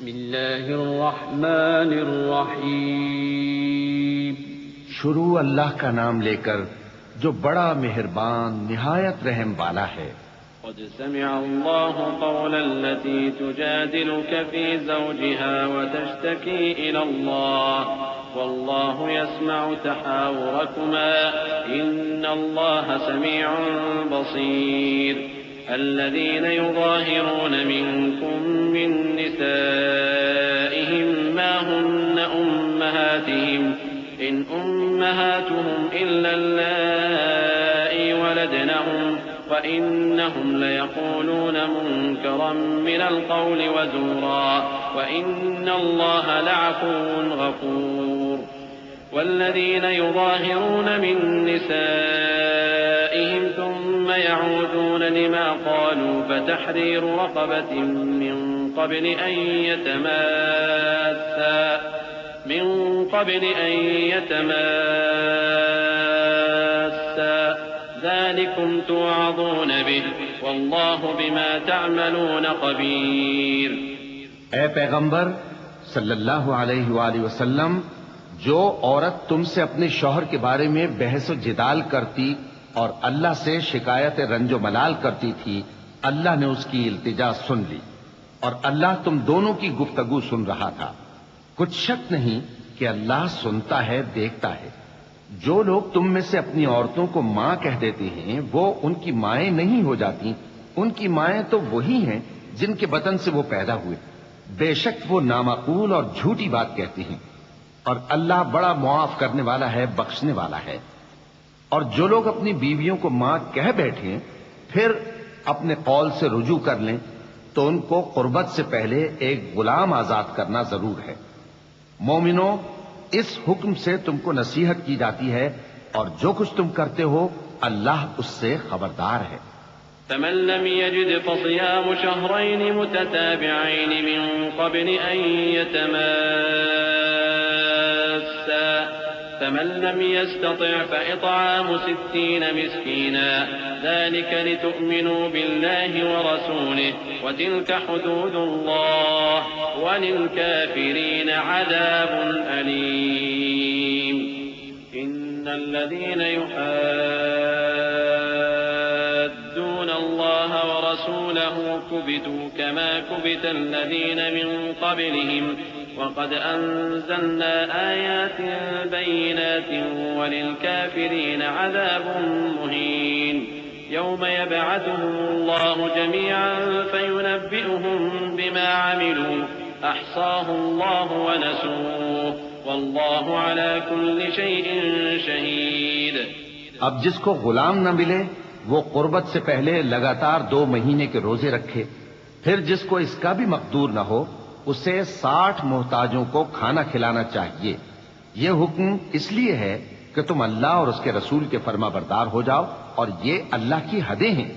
بسم اللہ الرحمن الرحیم. شروع اللہ کا نام لے کر جو بڑا مہربان نہایت رحم والا ہے. قد سمع الله قول التي تجادلك في زوجها وتشتكي إلى الله والله يسمع تحاوركما إن الله سميع بصير. الذين يظاهرون منكم من نسائهم ما هن أمهاتهم إن أمهاتهم إلا اللائي ولدنهم وإنهم ليقولون منكرا من القول وزورا وإن الله لعفو غفور. والذين يظاهرون من نسائهم ثم يعودون لما قالوا فتحرير رقبة من قبل أن يتماسا ذلكم توعظون به والله بما تعملون خبير. اے پیغمبر صلی اللہ علیہ وآلہ وسلم، جو عورت تم سے اپنے شوہر کے بارے میں بحث و جدال کرتی اور اللہ سے شکایت رنج و ملال کرتی تھی، اللہ نے اس کی التجا سن لی اور اللہ تم دونوں کی گفتگو سن رہا تھا. کچھ شک نہیں کہ اللہ سنتا ہے، دیکھتا ہے. جو لوگ تم میں سے اپنی عورتوں کو ماں کہہ دیتے ہیں وہ ان کی مائیں نہیں ہو جاتی. ان کی مائیں تو وہی ہیں جن کے بطن سے وہ پیدا ہوئے. بے شک وہ نامعقول اور جھوٹی بات کہتی ہیں، اور اللہ بڑا معاف کرنے والا ہے، بخشنے والا ہے. اور جو لوگ اپنی بیویوں کو ماں کہہ بیٹھیں پھر اپنے قول سے رجوع کر لیں تو ان کو قربت سے پہلے ایک غلام آزاد کرنا ضرور ہے. مومنوں، اس حکم سے تم کو نصیحت کی جاتی ہے اور جو کچھ تم کرتے ہو اللہ اس سے خبردار ہے. فمن لم يجد فصيام شهرين متتابعين من قبل أن يتماسا فمن لم يستطع فإطعام 60 مسكينا ذلك لتؤمنوا بالله ورسوله وتلك حدود الله وللكافرين عذاب أليم. إن الذين يحادون الله ورسوله كبتوا كما كبت الذين من قبلهم وقد أنزلنا آيات بينات وللكافرين عذاب مهين. يوم يبعثهم الله جميعا فينبئهم بما عملوا أحصاه الله ونسوه والله على كل شيء شهيد. اب جس کو غلام نہ ملے وہ قربت سے پہلے لگاتار 2 مہینے کے روزے رکھے. پھر جس کو اس کا بھی مقدور نہ ہو اسے 60 محتاجوں کو کھانا کھلانا چاہیے. یہ حکم اس لیے ہے کہ تم اللہ اور اس کے رسول کے فرما بردار ہو جاؤ، اور یہ اللہ کی حدیں ہیں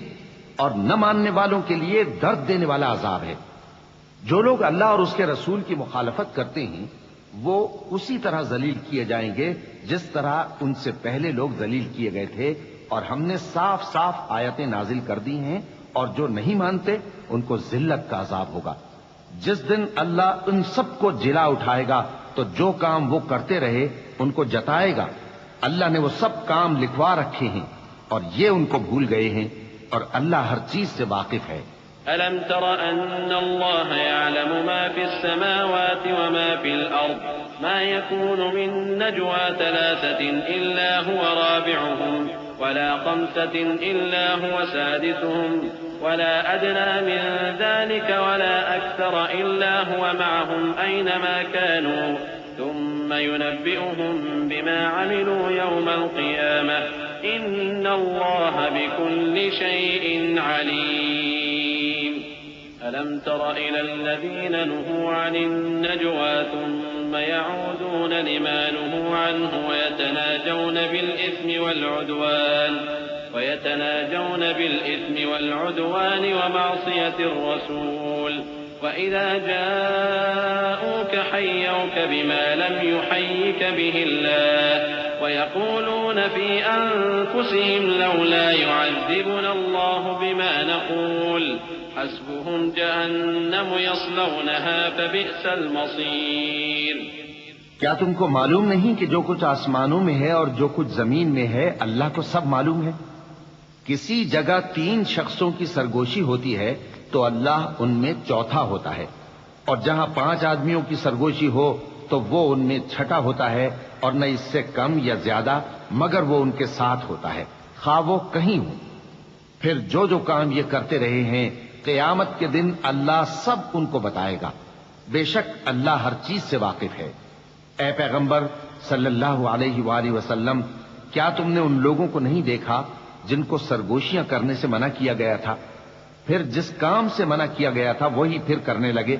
اور نہ ماننے والوں کے لیے درد دینے والا عذاب ہے. جو لوگ اللہ اور اس کے رسول کی مخالفت کرتے ہیں وہ اسی طرح ذلیل کیے جائیں گے جس طرح ان سے پہلے لوگ ذلیل کیے گئے تھے، اور ہم نے صاف صاف آیتیں نازل کر دی ہیں، اور جو نہیں مانتے ان کو ذلت کا عذاب ہوگا. جس دن اللہ ان سب کو جلا اٹھائے گا تو جو کام وہ کرتے رہے ان کو جتائے گا. اللہ نے وہ سب کام لکھوا رکھے ہیں اور یہ ان کو بھول گئے ہیں، اور اللہ ہر چیز سے واقف ہے. ألم تر أن الله يعلم ما في السماوات وما في الأرض ما يكون من نجوى 3 إلا هو رابعهم ولا 5 إلا هو سادسهم ولا أدنى من ذلك ولا أكثر إلا هو معهم أينما كانوا ثم ينبئهم بما عملوا يوم القيامة إن الله بكل شيء عليم. ألم تر إلى الذين نهوا عن النجوى ثم يعودون لما نهوا عنه ويتناجون بالإثم والعدوان ومعصية الرسول وإذا جاءوك حيوك بما لم يحيك به الله ويقولون في أنفسهم لولا يعذبنا الله بما نقول حسبهم جهنم يصلونها فبئس المصير. کیا تم کو معلوم نہیں کہ جو کچھ آسمانوں میں ہے اور جو کچھ زمین میں ہے اللہ کو سب معلوم ہے؟ کسی جگہ 3 شخصوں کی سرگوشی ہوتی ہے تو اللہ ان میں چوتھا ہوتا ہے، اور جہاں 5 آدمیوں کی سرگوشی ہو تو وہ ان میں چھٹا ہوتا ہے، اور نہ اس سے کم یا زیادہ مگر وہ ان کے ساتھ ہوتا ہے، خواہ وہ کہیں ہو. پھر جو کام یہ کرتے رہے ہیں قیامت کے دن اللہ سب ان کو بتائے گا. بے شک اللہ ہر چیز سے واقف ہے. اے پیغمبر صلی اللہ علیہ وآلہ وسلم، کیا تم نے ان لوگوں کو نہیں دیکھا جن کو سرگوشیاں کرنے سے منع کیا گیا تھا، پھر جس کام سے منع کیا گیا تھا وہی پھر کرنے لگے؟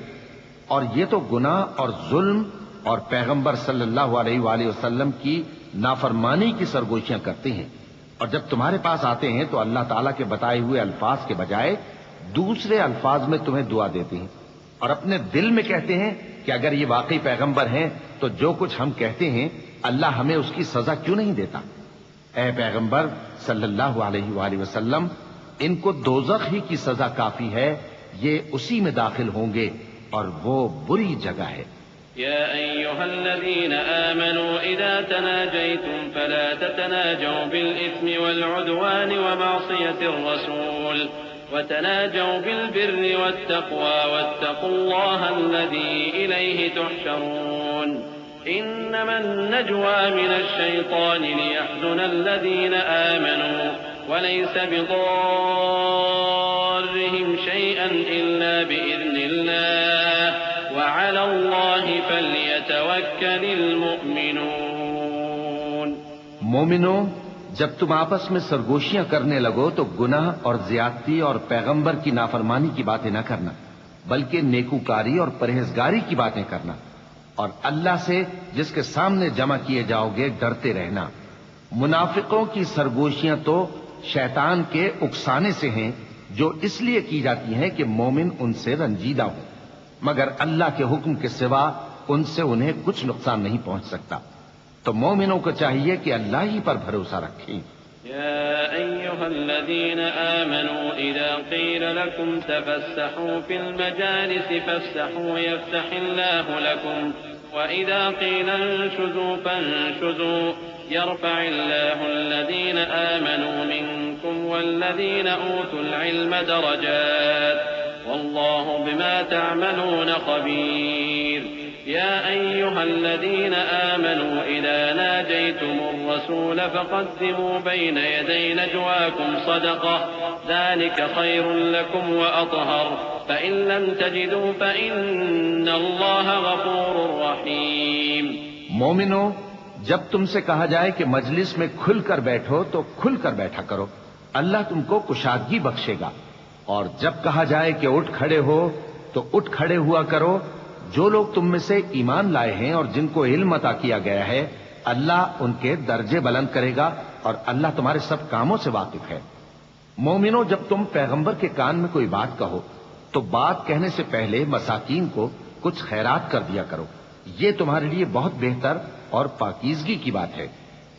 اور یہ تو گناہ اور ظلم اور پیغمبر صلی اللہ علیہ وآلہ وسلم کی نافرمانی کی سرگوشیاں کرتے ہیں. اور جب تمہارے پاس آتے ہیں تو اللہ تعالیٰ کے بتائے ہوئے الفاظ کے بجائے دوسرے الفاظ میں تمہیں دعا دیتے ہیں، اور اپنے دل میں کہتے ہیں کہ اگر یہ واقعی پیغمبر ہیں تو جو کچھ ہم کہتے ہیں اللہ ہمیں اس کی سزا کیوں نہیں دیتا؟ اے پیغمبر صلی اللہ علیہ وآلہ وسلم، ان کو دوزخ ہی کی سزا کافی ہے، یہ اسی میں داخل ہوں گے اور وہ بری جگہ ہے. يا أيها الذين آمنوا إذا تناجيتم فلا تتناجوا بالإثم والعدوان ومعصية الرسول وتناجوا بالبر والتقوى واتقوا الله الذي إليه تحشرون. إنما النجوى من الشيطان ليحزن الذين آمنوا وليس بضارهم شيئا إلا بإذن الله وعلى الله فليتوكل المؤمنون. مومنو، جب تم آپس میں سرگوشیاں کرنے لگو تو گناہ اور زیادتی اور پیغمبر کی نافرمانی کی باتیں نہ کرنا، بلکہ نیکوکاری اور پرہیزگاری کی باتیں کرنا، اور اللہ سے جس کے سامنے جمع کیے جاؤ گے ڈرتے رہنا. منافقوں کی سرگوشیاں تو شیطان کے اکسانے سے ہیں، جو اس لیے کی جاتی ہیں کہ مومن ان سے رنجیدہ ہوں، مگر اللہ کے حکم کے سوا ان سے انہیں کچھ نقصان نہیں پہنچ سکتا. تو مومنوں کو چاہیے کہ اللہ ہی پر بھروسہ رکھیں. يا أيها الذين آمنوا إذا قيل لكم تفسحوا في المجالس فافسحوا يفسح الله لكم وإذا قيل انشزوا فانشزوا يرفع الله الذين آمنوا منكم والذين أوتوا العلم درجات والله بما تعملون خبير. يا أيها الذين آمنوا إذا ناجيتم الرسول فقدموا بين يدي نجواكم صدقة ذلك خير لكم وأطهر فإن لم تجدوا فإن الله غفور رحيم. مومنو، جب تم سے کہا جائے کہ مجلس میں کھل کر بیٹھو تو کھل کر بیٹھا کرو، اللہ تم کو کشادگی بخشے گا. اور جب کہا جائے کہ اٹھ کھڑے ہو تو اٹھ کھڑے ہوا کرو. جو لوگ تم میں سے ایمان لائے ہیں اور جن کو علم عطا کیا گیا ہے اللہ ان کے درجے بلند کرے گا، اور اللہ تمہارے سب کاموں سے واقف ہے. مومنو، جب تم پیغمبر کے کان میں کوئی بات کہو تو بات کہنے سے پہلے مساکین کو کچھ خیرات کر دیا کرو، یہ تمہارے لیے بہت بہتر اور پاکیزگی کی بات ہے.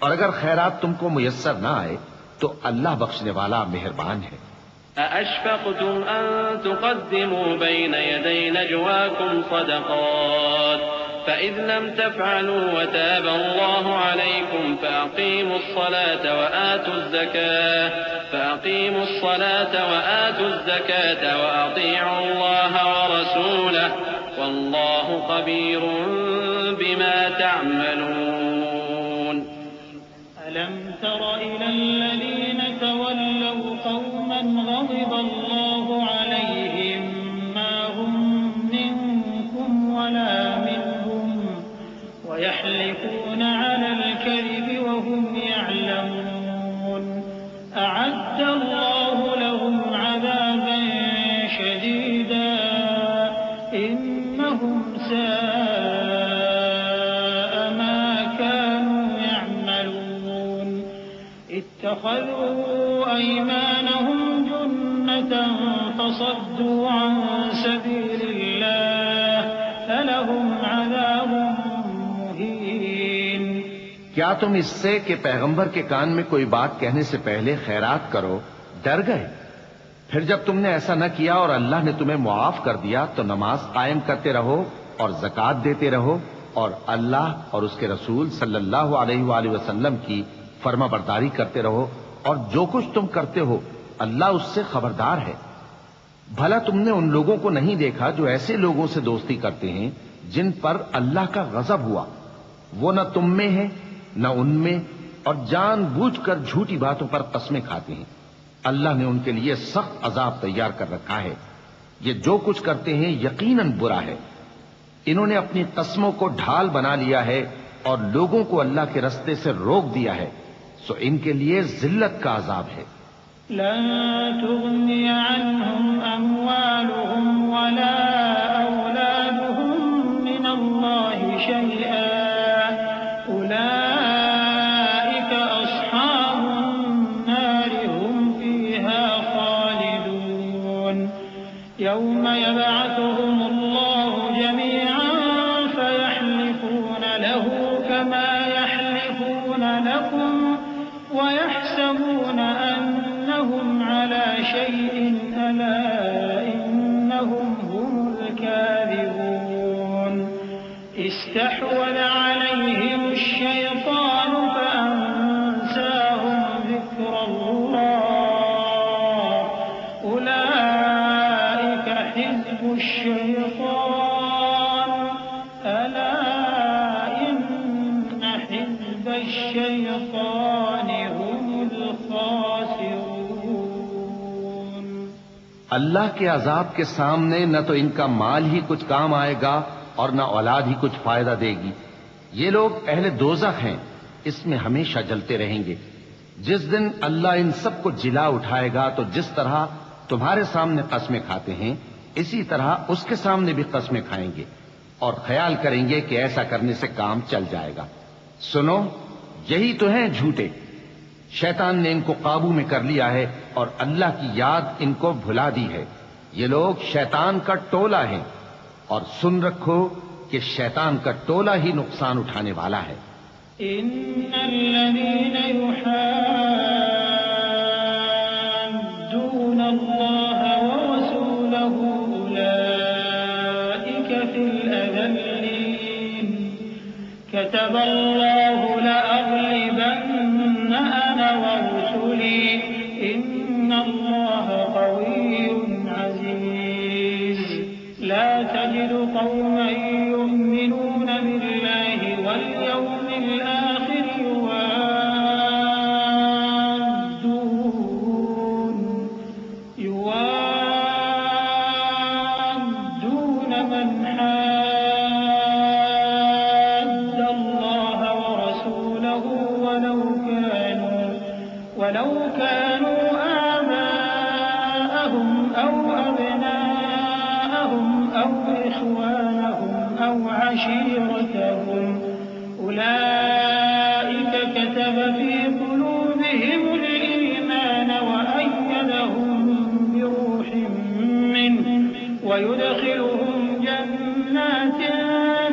اور اگر خیرات تم کو میسر نہ آئے تو اللہ بخشنے والا مہربان ہے. أأشفقتم أن تقدموا بين يدي نجواكم صدقات فإذ لم تفعلوا وتاب الله عليكم فأقيموا الصلاة وآتوا الزكاة وأطيعوا الله ورسوله والله خبير بما تعملون. ألم تر إلى الذين تولوا قوما غضب الله عليهم ما هم منكم ولا منهم ويحلفون على الكذب وهم يعلمون أعد الله لهم عذابا شديدا إنهم ساء ما كانوا يعملون اتخذوا أيمانهم جنة فصدوا عن سبيل الله فلهم عذاب مهين. کیا تم اس سے کہ پیغمبر کے کان میں کوئی بات کہنے سے پہلے خیرات کرو ڈر گئے؟ پھر جب تم نے ایسا نہ کیا اور اللہ نے تمہیں معاف کر دیا تو نماز قائم کرتے رہو اور زکوٰۃ دیتے رہو اور اللہ اور اس کے رسول صلی اللہ علیہ وآلہ وسلم کی فرما برداری کرتے رہو، اور جو کچھ تم کرتے ہو اللہ اس سے خبردار ہے۔ بھلا تم نے ان لوگوں کو نہیں دیکھا جو ایسے لوگوں سے دوستی کرتے ہیں جن پر اللہ کا غضب ہوا؟ وہ نہ تم میں ہے نہ ان میں، اور جان بوجھ کر جھوٹی باتوں پر قسمیں کھاتے ہیں۔ اللہ نے ان کے لیے سخت عذاب تیار کر رکھا ہے۔ یہ جو کچھ کرتے ہیں یقیناً برا ہے۔ انہوں نے اپنی قسموں کو ڈھال بنا لیا ہے اور لوگوں کو اللہ کے رستے سے روک دیا ہے، سو ان کے لیے ذلت کا عذاب ہے۔ لن تغني عنهم أموالهم ولا أولادهم من الله شيئا أولئك أصحاب النار هم فيها خالدون يوم يبعثهم الله جميعا فيحلفون له كما يحلفون لكم ويحسبون أنهم على شيء ألا إنهم هم الكاذبون استحوذ عليهم الشيطان فأنساهم ذكر الله أولئك حزب الشيطان ألا إن حزب الشيطان هم الخاسرون۔ اللہ کے عذاب کے سامنے نہ تو ان کا مال ہی کچھ کام آئے گا اور نہ اولاد ہی کچھ فائدہ دے گی۔ یہ لوگ اہل دوزخ ہیں، اس میں ہمیشہ جلتے رہیں گے۔ جس دن اللہ ان سب کو جلا اٹھائے گا تو جس طرح تمہارے سامنے قسمیں کھاتے ہیں اسی طرح اس کے سامنے بھی قسمیں کھائیں گے اور خیال کریں گے کہ ایسا کرنے سے کام چل جائے گا۔ سنو، یہی تو ہیں جھوٹے۔ شیطان نے ان کو قابو میں کر لیا ہے اور اللہ کی یاد ان کو بھلا دی ہے۔ یہ لوگ شیطان کا ٹولہ ہیں، اور سن رکھو کہ شیطان کا ٹولہ ہی نقصان اٹھانے والا ہے۔ إن الذين يحادون الله ورسوله أولئك في الأذلين كتب الله لأغلبن أنا ورسلي إن الله قوي عزيز لا تجد قوما يؤمنون بالله واليوم الآخر يوادون من حاد الله ورسوله ولو كانوا آباءهم أو أبناءهم أو إخوانهم أو عشيرتهم أولئك كتب في قلوبهم الإيمان وأيدهم بروح منه ويدخلهم جنات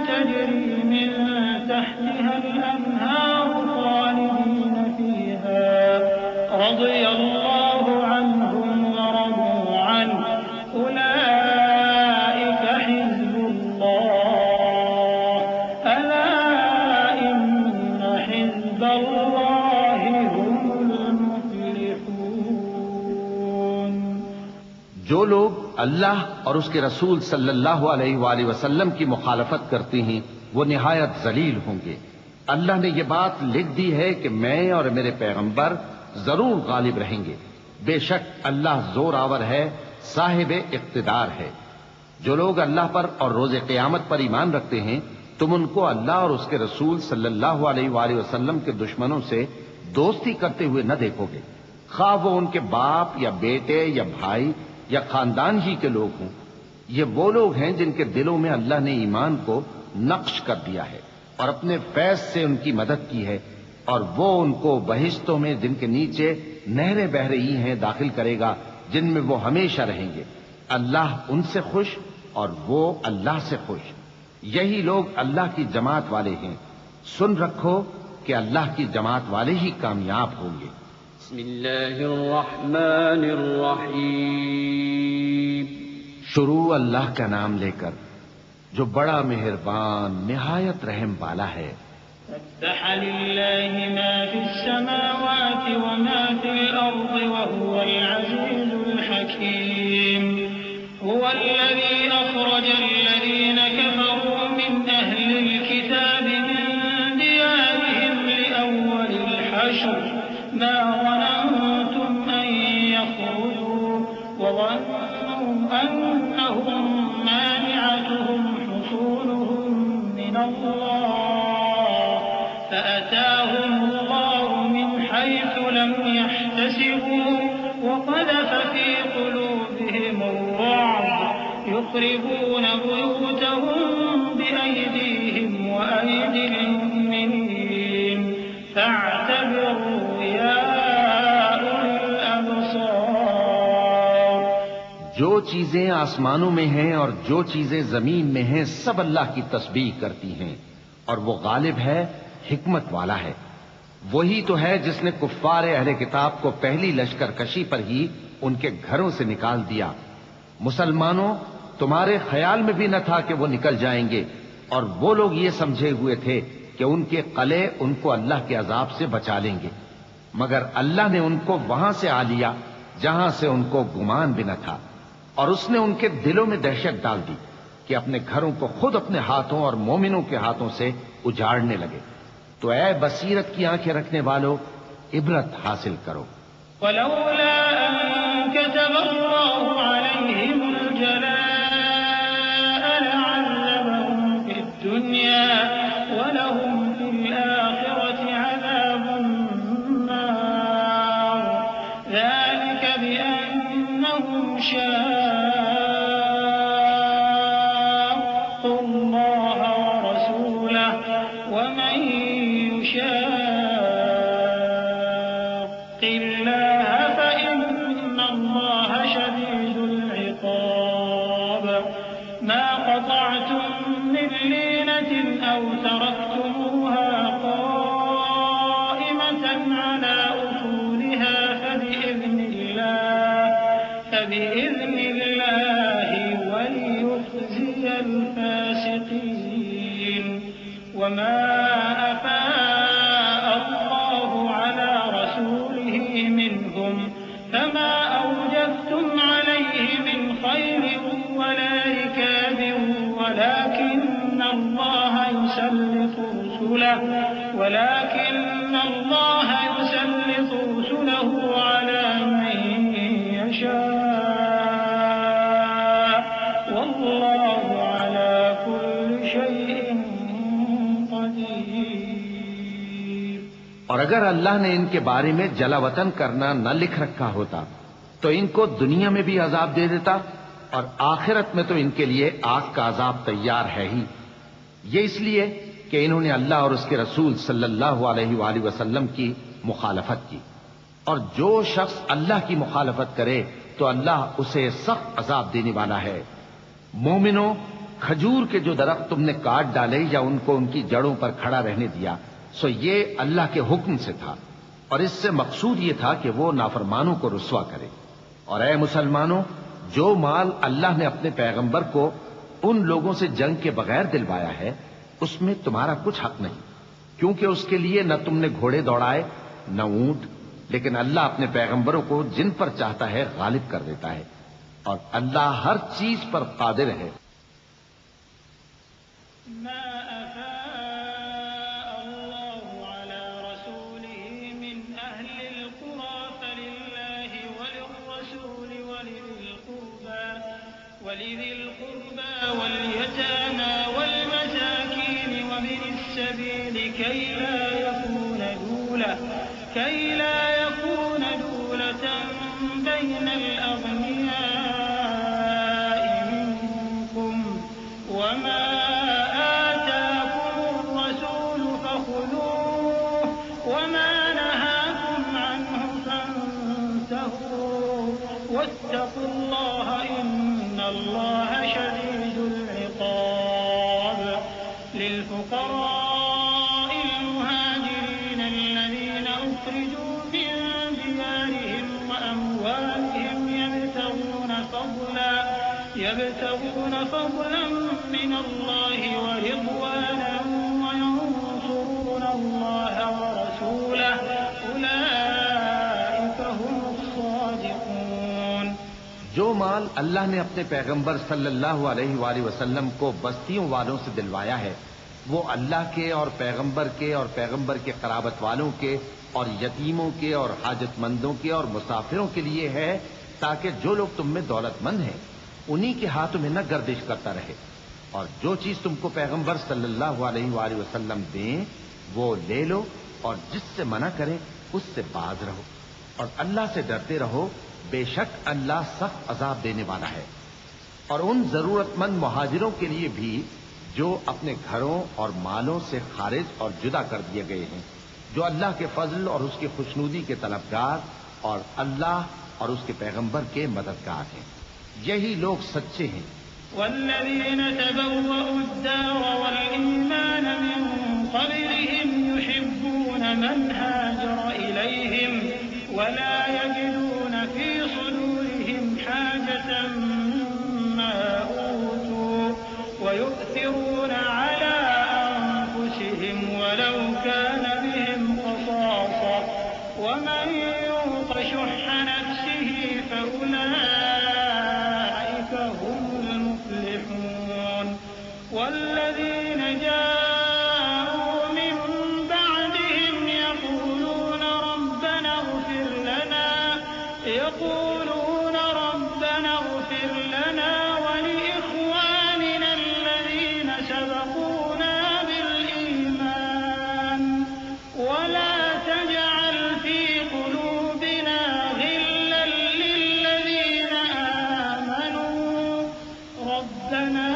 تجري من تحتها الأنهار خالدين فيها رضي الله عنهم ورضوا عنه أولئك حزب الله ألا إن حزب الله هم المفلحون۔ جو لوگ اللہ اور اس کے رسول صلی اللہ علیہ وآلہ وسلم کی مخالفت کرتے ہیں وہ نہایت ذلیل ہوں گے۔ اللہ نے یہ بات لکھ دی ہے کہ میں اور میرے پیغمبر ضرور غالب رہیں گے۔ بے شک اللہ زور آور ہے، صاحب اقتدار ہے۔ جو لوگ اللہ پر اور روز قیامت پر ایمان رکھتے ہیں تم ان کو اللہ اور اس کے رسول صلی اللہ علیہ وآلہ وسلم کے دشمنوں سے دوستی کرتے ہوئے نہ دیکھو گے، خواہ وہ ان کے باپ یا بیٹے یا بھائی یا خاندان ہی کے لوگ ہوں۔ یہ وہ لوگ ہیں جن کے دلوں میں اللہ نے ایمان کو نقش کر دیا ہے اور اپنے فیض سے ان کی مدد کی ہے، اور وہ ان کو بہشتوں میں جن کے نیچے نہریں بہ رہی ہیں داخل کرے گا، جن میں وہ ہمیشہ رہیں گے۔ اللہ ان سے خوش اور وہ اللہ سے خوش۔ یہی لوگ اللہ کی جماعت والے ہیں۔ سن رکھو کہ اللہ کی جماعت والے ہی کامیاب ہوں گے۔ بسم اللہ الرحمن الرحیم شروع اللہ کا نام لے کر جو بڑا مہربان نہایت رحم والا ہے. سبح لله ما في السماوات وما في الأرض وهو العزيز الحكيم. هو الذي أخرج الذين كفروا من أهل الكتاب من ديارهم لأول الحشر ما ظننتم أن يخرجوا وظنوا أنهم مانعتهم حصولهم من الله فأتاهم الله من حيث لم يحتسبوا وقذف في قلوبهم الرعب يخربون بيوتهم بأيديهم وأيدي المؤمنين فاعتبروا يا أولي الأبصار. جو چیزیں آسمانوں میں ہیں اور جو چیزیں زمین میں ہیں سب اللہ کی تسبیح کرتی ہیں اور وہ غالب ہے حکمت والا ہے. وہی تو ہے جس نے کفار اہل کتاب کو پہلی لشکر کشی پر ہی ان کے گھروں سے نکال دیا. مسلمانوں تمہارے خیال میں بھی نہ تھا کہ وہ نکل جائیں گے اور وہ لوگ یہ سمجھے ہوئے تھے کہ ان کے قلعے ان کو اللہ کے عذاب سے بچا لیں گے، مگر اللہ نے ان کو وہاں سے آ لیا جہاں سے ان کو گمان بھی نہ تھا، اور اس نے ان کے دلوں میں دہشت ڈال دی کہ اپنے گھروں کو خود اپنے ہاتھوں اور مومنوں کے ہاتھوں سے اجاڑنے لگے. تو اے بصیرت کی آنکھیں رکھنے والو عبرت حاصل کرو. ولولا أن كتب الله عليهم الجلاء لعذبهم في الدنيا ولهم في الآخرة عذاب النار ذلك بأنهم شاقوا الله ورسوله ومن يشاق الله فإن الله شديد العقاب. ما قطعتم من لينة أو تركتموها قائمة على أصولها فبإذن الله وليخزي الفاسقين. وما أفاء الله على رسوله منهم فما أوجفتم عليه من خير ولا ركاب ولكن الله يسلط رسله على من يشاء والله على كل شيء قدير. اور اگر اللہ نے ان کے بارے میں جلا وطن کرنا نہ لکھ رکھا ہوتا تو ان کو دنیا میں بھی عذاب دے دیتا اور آخرت میں تو ان کے لیے آگ کا عذاب تیار ہے ہی. یہ اس لیے کہ انہوں نے اللہ اور اس کے رسول صلی اللہ علیہ وآلہ وسلم کی مخالفت کی، اور جو شخص اللہ کی مخالفت کرے تو اللہ اسے سخت عذاب دینے والا ہے. مومنوں، کھجور کے جو درخت تم نے کاٹ ڈالے یا ان کو ان کی جڑوں پر کھڑا رہنے دیا سو یہ اللہ کے حکم سے تھا، اور اس سے مقصود یہ تھا کہ وہ نافرمانوں کو رسوا کرے. اور اے مسلمانوں، جو مال اللہ نے اپنے پیغمبر کو ان لوگوں سے جنگ کے بغیر دلوایا ہے اس میں تمہارا کچھ حق نہیں، کیونکہ اس کے لیے نہ تم نے گھوڑے دوڑائے نہ اونٹ، لیکن اللہ اپنے پیغمبروں کو جن پر چاہتا ہے غالب کر دیتا ہے، اور اللہ ہر چیز پر قادر ہے. ما أفاء الله على رسوله من أهل القرى فلله وللرسول ولذي القربى واليتامى والمساكين ومن السبيل كي لا يكون دولة بين الأغنياء منكم وما آتاكم الرسول فخذوه وما نهاكم عنه فانتهوا واتقوا الله إن الله شديد العقاب. للفقراء المهاجرين الذين أخرجوا من ديارهم يبتغون فضلا من الله ورضوانا وينصرون الله ورسوله أولئك هم الصادقون۔ جو مال اللہ نے اپنے پیغمبر صلی اللہ علیہ وآلہ وسلم کو بستیوں والوں سے دلوایا ہے وہ اللہ کے اور پیغمبر کے قرابت والوں کے اور یتیموں کے اور حاجت مندوں کے اور مسافروں کے لیے ہے تاکہ جو لوگ تم میں دولت مند ہیں انہی کے ہاتھوں میں نہ گردش کرتا رہے، اور جو چیز تم کو پیغمبر صلی اللہ علیہ وآلہ وسلم دیں وہ لے لو، اور جس سے منع کریں اس سے باز رہو، اور اللہ سے ڈرتے رہو، بے شک اللہ سخت عذاب دینے والا ہے۔ اور ان ضرورت مند مہاجروں کے لیے بھی جو اپنے گھروں اور مالوں سے خارج اور جدا کر دیے گئے ہیں، جو اللہ کے فضل اور اس کی خوشنودی کے طلبگار اور اللہ اور اس کے پیغمبر کے مددگار ہیں، یہی لوگ سچے ہیں۔ والذين تبوأوا الدار والإيمان من قبلهم يحبون من هاجر إليهم ولا يجدون في صدورهم حاجة مما أوتوا ويؤثرون على أنفسهم ولو كان بهم خصاصة ومن يوق شح نفسه فأولئك هم المفلحون۔ والذين جاءوا من بعدهم يقولون ربنا اغفر لنا ولإخواننا الذين سبقونا بالإيمان ولا تجعل في قلوبنا غلا للذين آمنوا ربنا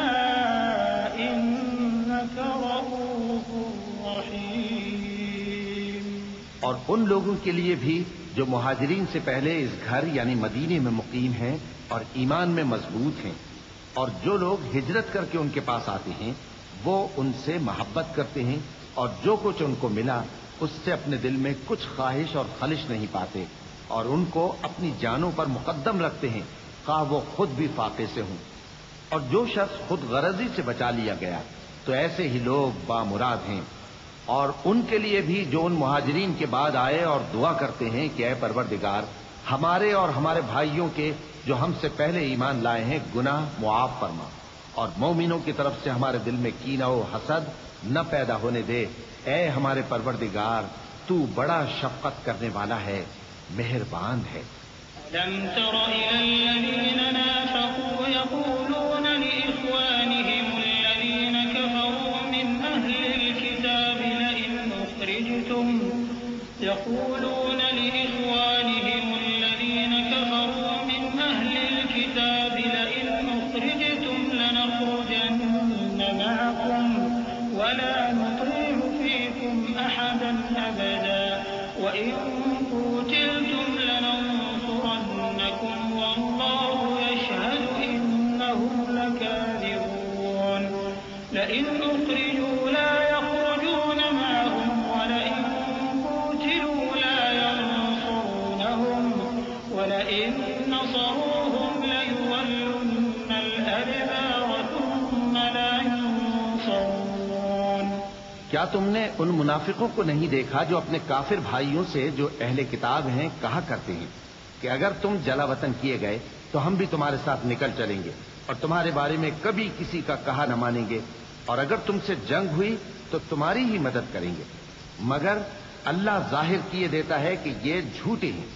إنك رؤوف رحيم۔ اور ان لوگوں کے لیے بھی جو مہاجرین سے پہلے اس گھر یعنی مدینے میں مقیم ہیں اور ایمان میں مضبوط ہیں، اور جو لوگ ہجرت کر کے ان کے پاس آتے ہیں وہ ان سے محبت کرتے ہیں، اور جو کچھ ان کو ملا اس سے اپنے دل میں کچھ خواہش اور خلش نہیں پاتے، اور ان کو اپنی جانوں پر مقدم رکھتے ہیں خواہ وہ خود بھی فاقے سے ہوں۔ اور جو شخص خود غرضی سے بچا لیا گیا تو ایسے ہی لوگ بامراد ہیں۔ اور ان کے لیے بھی جو ان مہاجرین کے بعد آئے اور دعا کرتے ہیں کہ اے پروردگار ہمارے اور ہمارے بھائیوں کے جو ہم سے پہلے ایمان لائے ہیں گناہ معاف فرما، اور مومنوں کی طرف سے ہمارے دل میں کینہ و حسد نہ پیدا ہونے دے، اے ہمارے پروردگار تو بڑا شفقت کرنے والا ہے، مہربان ہے۔ ألم تر إلى الذين نافقوا يقولون لإخوانهم الذين كفروا من أهل الكتاب لئن أخرجتم لنخرجن معكم ولا نطيع فيكم أحدا أبدا وإن قتلتم لننصرنكم والله يشهد إنهم لكاذبون لئن أخرجوا لا يخرجون معهم ولئن قتلوا لا ينصرونهم ولئن نصروهم ليولن الأدبار ثم لا ينصرون۔ کیا تم نے ان منافقوں کو نہیں دیکھا جو اپنے کافر بھائیوں سے جو اہل کتاب ہیں کہا کرتے ہیں کہ اگر تم جلا وطن کیے گئے تو ہم بھی تمہارے ساتھ نکل چلیں گے اور تمہارے بارے میں کبھی کسی کا کہا نہ مانیں گے، اور اگر تم سے جنگ ہوئی تو تمہاری ہی مدد کریں گے، مگر اللہ ظاہر کیے دیتا ہے کہ یہ جھوٹے ہیں۔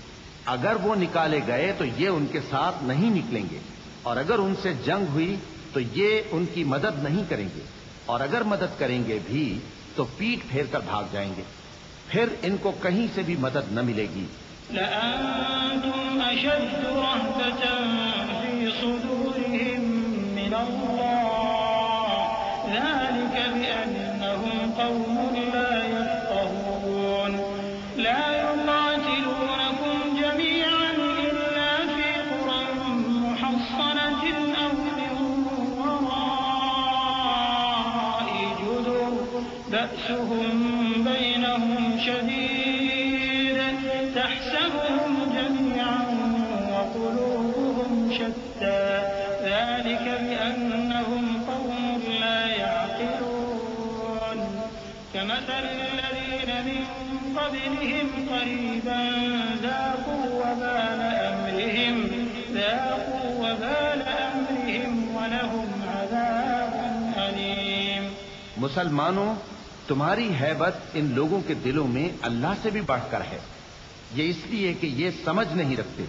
اگر وہ نکالے گئے تو یہ ان کے ساتھ نہیں نکلیں گے، اور اگر ان سے جنگ ہوئی تو یہ ان کی مدد نہیں کریں گے، اور اگر مدد کریں گے بھی تو پیٹ پھیر کر بھاگ جائیں گے، پھر ان کو کہیں سے بھی مدد نہ ملے گی۔ لأنتم أشد رهبة في صدورهم من الله ذلك بأنهم قوم لا يفقهون لا يقاتلونكم جميعا إلا في قرى محصنة أو من وراء جدر بأسهم بينهم شديد تحسبهم جميعا وقلوبهم شتى ذلك بأنهم قوم لا يعقلون كمثل الذين من قبلهم قريبا ذاقوا وبال أمرهم ولهم عذاب أليم. مسلمانوں، تمہاری ہیبت ان لوگوں کے دلوں میں اللہ سے بھی بڑھ کر ہے. یہ اس لیے کہ یہ سمجھ نہیں رکھتے.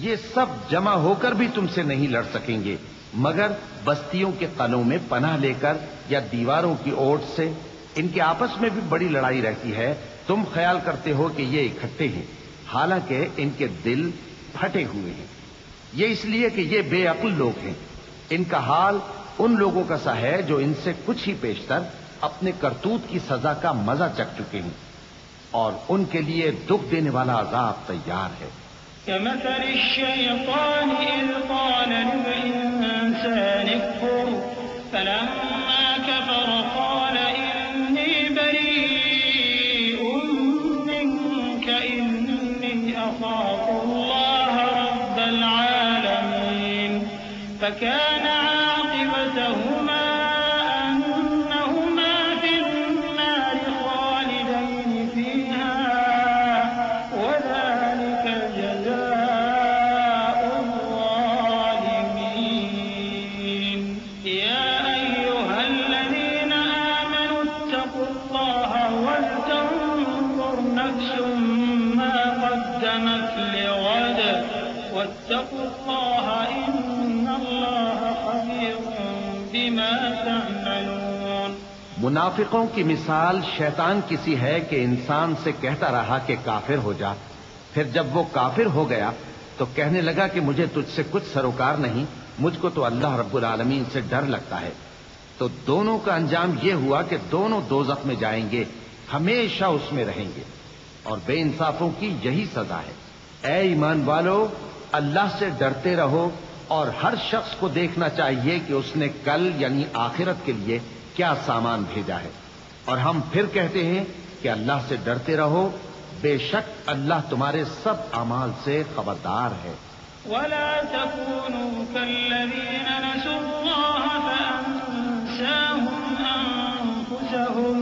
یہ سب جمع ہو کر بھی تم سے نہیں لڑ سکیں گے مگر بستیوں کے قلعوں میں پناہ لے کر یا دیواروں کی اوٹ سے. ان کے آپس میں بھی بڑی لڑائی رہتی ہے. تم خیال کرتے ہو کہ یہ اکٹھے ہیں، حالانکہ ان کے دل پھٹے ہوئے ہیں. یہ اس لیے کہ یہ بے عقل لوگ ہیں. ان کا حال ان لوگوں کا سا ہے جو ان سے کچھ ہی پیشتر اپنے کرتوت کی سزا کا مزہ چکھ چکے ہیں، اور ان کے لیے دکھ دینے والا عذاب تیار ہے. كمثل الشيطان إذ قال للإنسان اكفر فلما كفر قال إني بريء منك إني أخاف الله رب العالمين. فكان عاقبتهما أنهما في النار خالدين فيها وذلك جزاء الظالمين. يا أيها الذين آمنوا اتقوا الله ولتنظر نفس ما قدمت لغد واتقوا الله إن الله خبير بما تعملون. منافقوں کی مثال شیطان کی سی ہے کہ انسان سے کہتا رہا کہ کافر ہو جا. پھر جب وہ کافر ہو گیا تو کہنے لگا کہ مجھے تجھ سے کچھ سروکار نہیں، مجھ کو تو اللہ رب العالمین سے ڈر لگتا ہے. تو دونوں کا انجام یہ ہوا کہ دونوں دوزخ میں جائیں گے، ہمیشہ اس میں رہیں گے، اور بے انصافوں کی یہی سزا ہے. اے ایمان والو، اللہ سے ڈرتے رہو، اور ہر شخص کو دیکھنا چاہیے کہ اس نے کل یعنی آخرت کے لیے کیا سامان بھیجا ہے. اور ہم پھر کہتے ہیں کہ اللہ سے ڈرتے رہو، بے شک اللہ تمہارے سب اعمال سے خبردار ہے. ولا تكونوا كالذين نسوا الله فأنساهم أنفسهم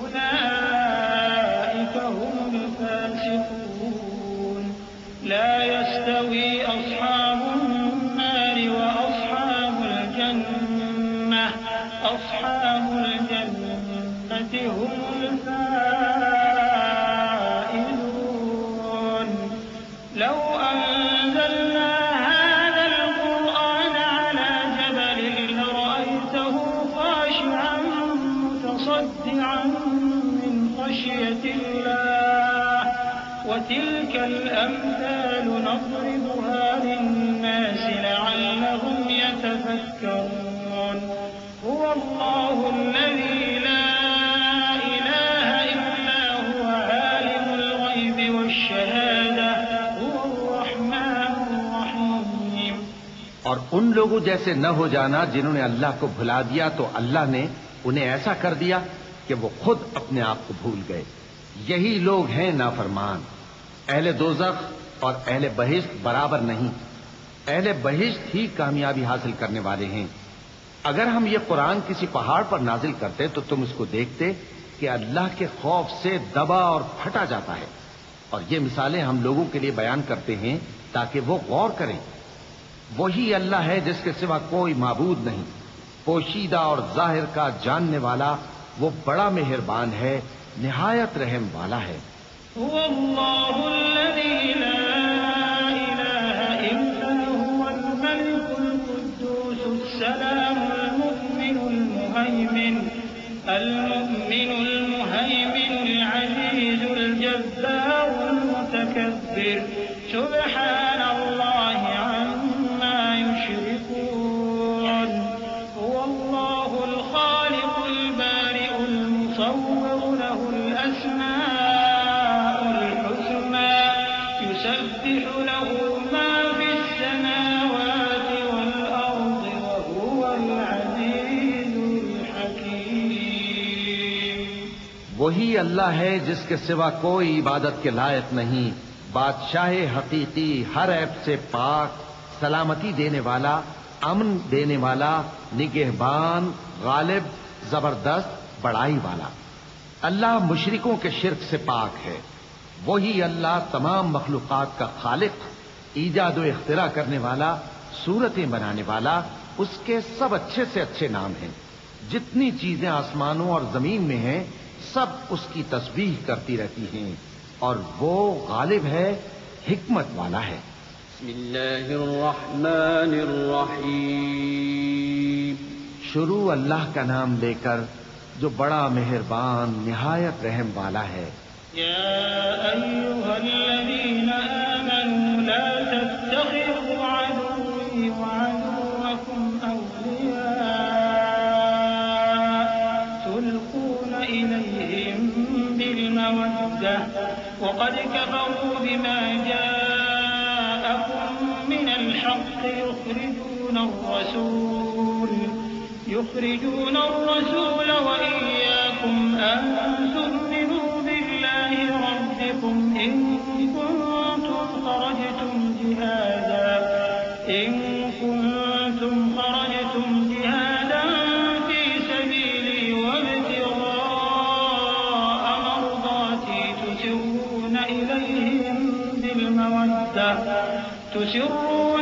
أولئك هم الفاسقون. لا يستوي أصحاب النار وأصحاب الجنة هم الفائزون. لو أنزلنا هذا القرآن على جبل لرأيته خاشعا متصدعا من خشية الله. وتلك الأمثال نضربها للناس لعلهم يتفكرون. هو الله الذي لا إله إلا هو عالم الغيب والشهادة هو الرحمن الرحيم. اور ان لوگوں جیسے نہ ہو جانا جنہوں نے اللہ کو بھلا دیا تو اللہ نے انہیں ایسا کر دیا کہ وہ خود اپنے آپ کو بھول گئے. یہی لوگ ہیں نافرمان. اہل دوزخ اور اہل بہشت برابر نہیں. اہل بہشت ہی کامیابی حاصل کرنے والے ہیں. اگر ہم یہ قرآن کسی پہاڑ پر نازل کرتے تو تم اس کو دیکھتے کہ اللہ کے خوف سے دبا اور پھٹا جاتا ہے. اور یہ مثالیں ہم لوگوں کے لیے بیان کرتے ہیں تاکہ وہ غور کریں. وہی اللہ ہے جس کے سوا کوئی معبود نہیں. پوشیدہ اور ظاہر کا جاننے والا، وہ بڑا مہربان ہے، نہایت رحم والا ہے. هو الله الذي لا إله إلا هو الملك القدوس السلام المؤمن المهيمن العزيز الجبار المتكبر. سبحان الله عما يشركون. هو الله الخالق البارئ المصور له الأسماء الحسنى يسبح له ما في السماوات والأرض وهو العزيز الحكيم. وہی اللہ ہے جس کے سوا کوئی عبادت کے لائق نہیں. بادشاہ حقیقی، ہر عیب سے پاک، سلامتی دینے والا، امن دینے والا، نگہبان، غالب، زبردست، بڑائی والا۔ اللہ مشرکوں کے شرک سے پاک ہے۔ وہی اللہ تمام مخلوقات کا خالق، ایجاد و اختراع کرنے والا، صورتیں بنانے والا۔ اس کے سب اچھے سے اچھے نام ہیں۔ جتنی چیزیں آسمانوں اور زمین میں ہیں سب اس کی تسبیح کرتی رہتی ہیں، اور وہ غالب ہے، حکمت والا ہے۔ بسم اللہ الرحمن الرحیم۔ شروع اللہ کا نام لے کر جو بڑا مہربان نہایت رحم والا ہے۔ يا أيها الذين آمنوا لا تتخذوا عدوي وعدوكم أولياء تلقون إليهم بالمودة وقد كفروا بما جاءكم من الحق يخرجون الرسول وإياكم أن تؤمنوا بالله ربكم إن كنتم خرجتم جهادا في سبيلي وابتغاء مرضاتي تسرون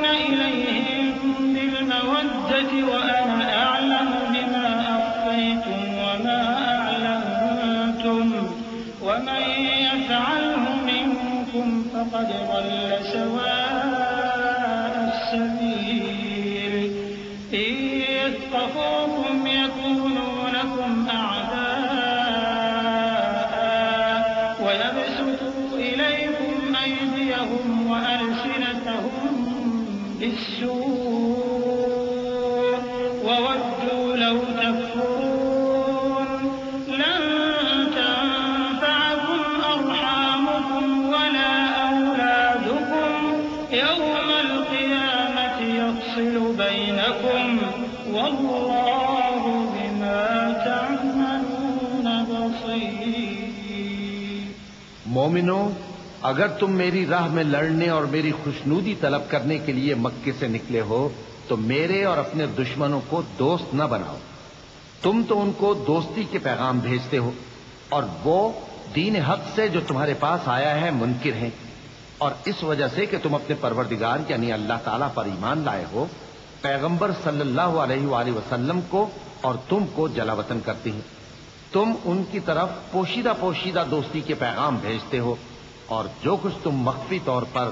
إليهم بالمودة وأنا أعلم بما أخفيتم وما أعلنتم ومن يفعله منكم فقد ضل سواء السبيل إن يثقفوكم يكونوا لكم أعداء ويبسطوا إليكم أيديهم وألسنتهم بالسوء وودوا لو تكفرون لن تنفعكم أرحامكم ولا أولادكم يوم القيامة يفصل بينكم والله بما تعملون بصير۔ مومنو، اگر تم میری راہ میں لڑنے اور میری خوشنودی طلب کرنے کے لیے مکے سے نکلے ہو تو میرے اور اپنے دشمنوں کو دوست نہ بناؤ۔ تم تو ان کو دوستی کے پیغام بھیجتے ہو اور وہ دین حق سے جو تمہارے پاس آیا ہے منکر ہیں، اور اس وجہ سے کہ تم اپنے پروردگار یعنی اللہ تعالیٰ پر ایمان لائے ہو، پیغمبر صلی اللہ علیہ وآلہ وسلم کو اور تم کو جلا وطن کرتے ہیں۔ تم ان کی طرف پوشیدہ پوشیدہ دوستی کے پیغام بھیجتے ہو، اور جو کچھ تم مخفی طور پر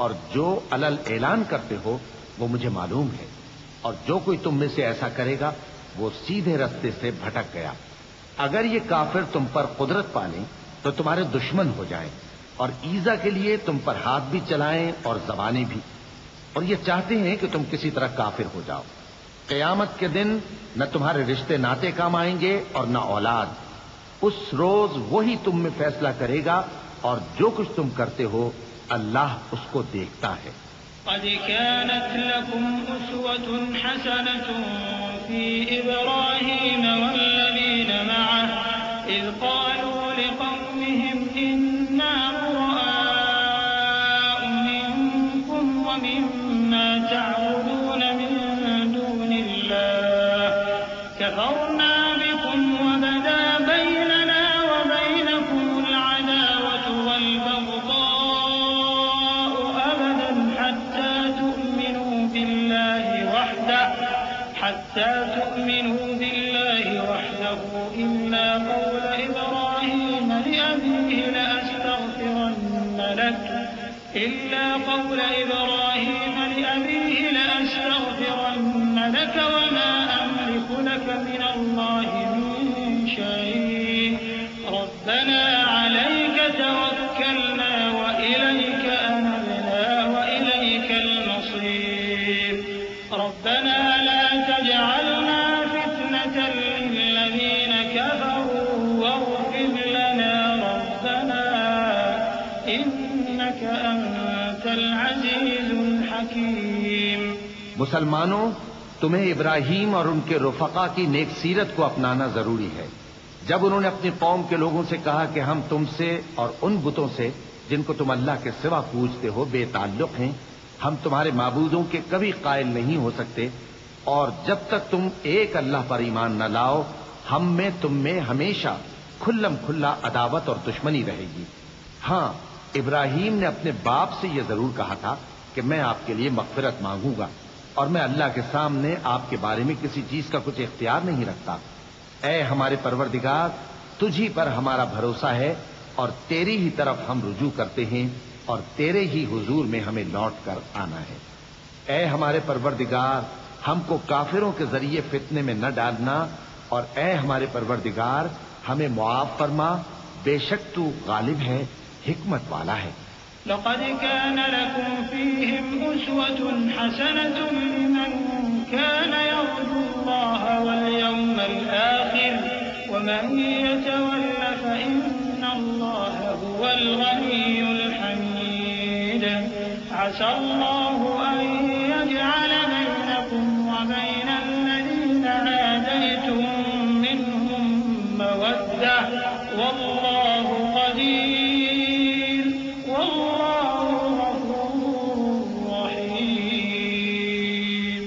اور جو علل اعلان کرتے ہو وہ مجھے معلوم ہے، اور جو کوئی تم میں سے ایسا کرے گا وہ سیدھے رستے سے بھٹک گیا۔ اگر یہ کافر تم پر قدرت پالیں تو تمہارے دشمن ہو جائیں، اور ایذا کے لیے تم پر ہاتھ بھی چلائیں اور زبانیں بھی، اور یہ چاہتے ہیں کہ تم کسی طرح کافر ہو جاؤ۔ قیامت کے دن نہ تمہارے رشتے ناتے کام آئیں گے اور نہ اولاد۔ اس روز وہی تم میں فیصلہ کرے گا، اور جو کچھ تم کرتے ہو اللہ اس کو دیکھتا ہے۔ قد كانت لكم أسوة حسنة في إبراهيم والذين معه إذ قالوا لقومهم إنا براء منكم ومما تعبدون من دون الله كفرنا بكم وبدا بيننا وبينكم العداوة والبغضاء أبدا حتى تؤمنوا بالله وحده إلا قول إبراهيم لأبيه لأستغفرن لك وما أملك لك من الله من شيء ربنا عليك توكلنا وإليك أنبنا وإليك المصير ربنا لا تجعلنا فتنة للذين كفروا واغفر لنا ربنا إنك أنت العزيز الحكيم۔ مسلمانوں، تمہیں ابراہیم اور ان کے رفقا کی نیک سیرت کو اپنانا ضروری ہے۔ جب انہوں نے اپنی قوم کے لوگوں سے کہا کہ ہم تم سے اور ان بتوں سے جن کو تم اللہ کے سوا پوجتے ہو بے تعلق ہیں، ہم تمہارے معبودوں کے کبھی قائل نہیں ہو سکتے اور جب تک تم ایک اللہ پر ایمان نہ لاؤ ہم میں تم میں ہمیشہ کھلم کھلا عداوت اور دشمنی رہے گی۔ ہاں، ابراہیم نے اپنے باپ سے یہ ضرور کہا تھا کہ میں آپ کے لیے مغفرت مانگوں گا اور میں اللہ کے سامنے آپ کے بارے میں کسی چیز کا کچھ اختیار نہیں رکھتا۔ اے ہمارے پروردگار، تجھی پر ہمارا بھروسہ ہے اور تیری ہی طرف ہم رجوع کرتے ہیں اور تیرے ہی حضور میں ہمیں لوٹ کر آنا ہے۔ اے ہمارے پروردگار، ہم کو کافروں کے ذریعے فتنے میں نہ ڈالنا، اور اے ہمارے پروردگار ہمیں معاف فرما، بے شک تو غالب ہے، حکمت والا ہے۔ لقد كان لكم فيهم أسوة حسنة لمن كان يرجو الله واليوم الآخر ومن يتول فإن الله هو الغني الحميد عسى الله أن يجعل بينكم وبين الذين عاديتم منهم مودة والله قدير والله غفور رحيم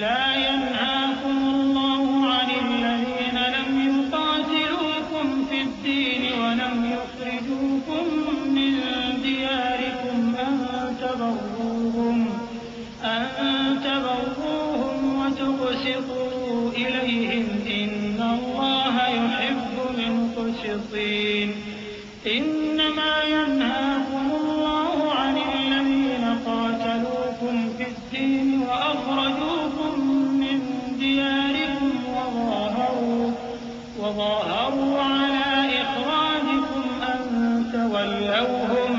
لا ينهاكم الله عن الذين لم يقاتلوكم في الدين ولم يخرجوكم من دياركم أن تبروهم وتقسطوا إليهم إن الله يحب المقسطين إنما ينهاكم الله عن الذين قاتلوكم في الدين وأخرجوكم من دياركم وظاهروا على إخراجكم أن تولوهم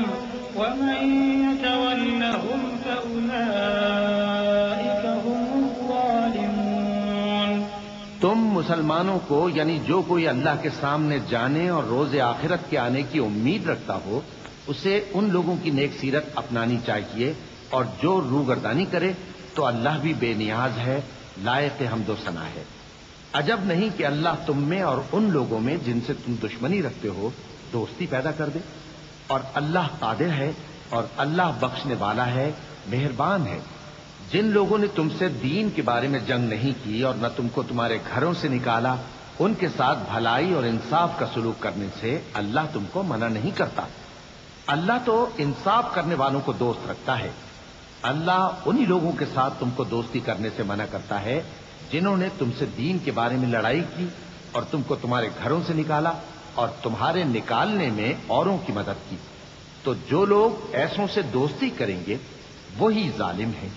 ومن يتولهم فأولئك هم الظالمون۔ تم مسلمانوں کو یعنی جو کوئی اللہ کے سامنے جانے اور روز آخرت کے آنے کی امید رکھتا ہو اسے ان لوگوں کی نیک سیرت اپنانی چاہیے، اور جو روگردانی کرے تو اللہ بھی بے نیاز ہے، لائق حمد و ثنا ہے۔ عجب نہیں کہ اللہ تم میں اور ان لوگوں میں جن سے تم دشمنی رکھتے ہو دوستی پیدا کر دے، اور اللہ قادر ہے اور اللہ بخشنے والا ہے، مہربان ہے۔ جن لوگوں نے تم سے دین کے بارے میں جنگ نہیں کی اور نہ تم کو تمہارے گھروں سے نکالا، ان کے ساتھ بھلائی اور انصاف کا سلوک کرنے سے اللہ تم کو منع نہیں کرتا۔ اللہ تو انصاف کرنے والوں کو دوست رکھتا ہے۔ اللہ انہی لوگوں کے ساتھ تم کو دوستی کرنے سے منع کرتا ہے جنہوں نے تم سے دین کے بارے میں لڑائی کی اور تم کو تمہارے گھروں سے نکالا اور تمہارے نکالنے میں اوروں کی مدد کی۔ تو جو لوگ ایسوں سے دوستی کریں گے وہی ظالم ہیں۔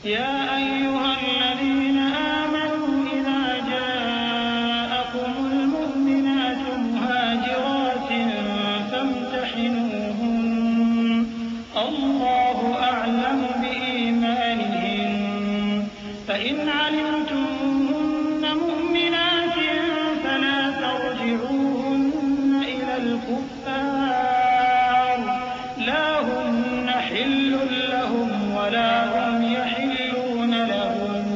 يا أيها الذين آمنوا إذا جاءكم المؤمنات مهاجرات فامتحنوهن الله أعلم بإيمانهن فإن علمتموهن مؤمنات فلا ترجعوهن إلى الكفار لا هن حل لهم ولا هم يحلون لهم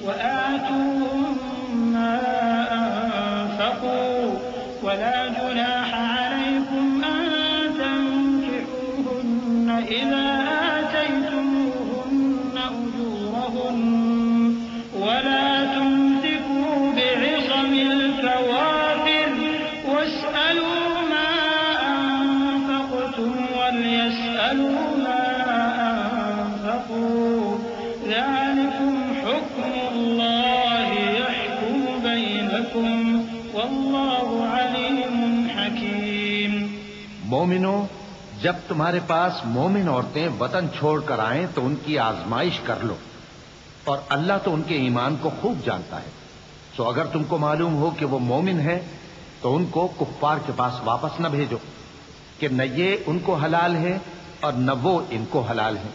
وآتوهم ما أنفقوا ولا جناح عليكم أن تنكحوهن إذا آتيتموهن أجورهن ولا تمسكوا بعصم الكوافر واسألوا ما أنفقتم وليسألوا ما أنفقوا ذلكم حكم الله يحكم بينكم والله عليم حكيم۔ مومنوں، جب تمہارے پاس مومن عورتیں وطن چھوڑ کر آئیں تو ان کی آزمائش کر لو، اور اللہ تو ان کے ایمان کو خوب جانتا ہے۔ سو اگر تم کو معلوم ہو کہ وہ مومن ہے تو ان کو کفار کے پاس واپس نہ بھیجو کہ نہ یہ ان کو حلال ہے اور نہ وہ ان کو حلال ہے،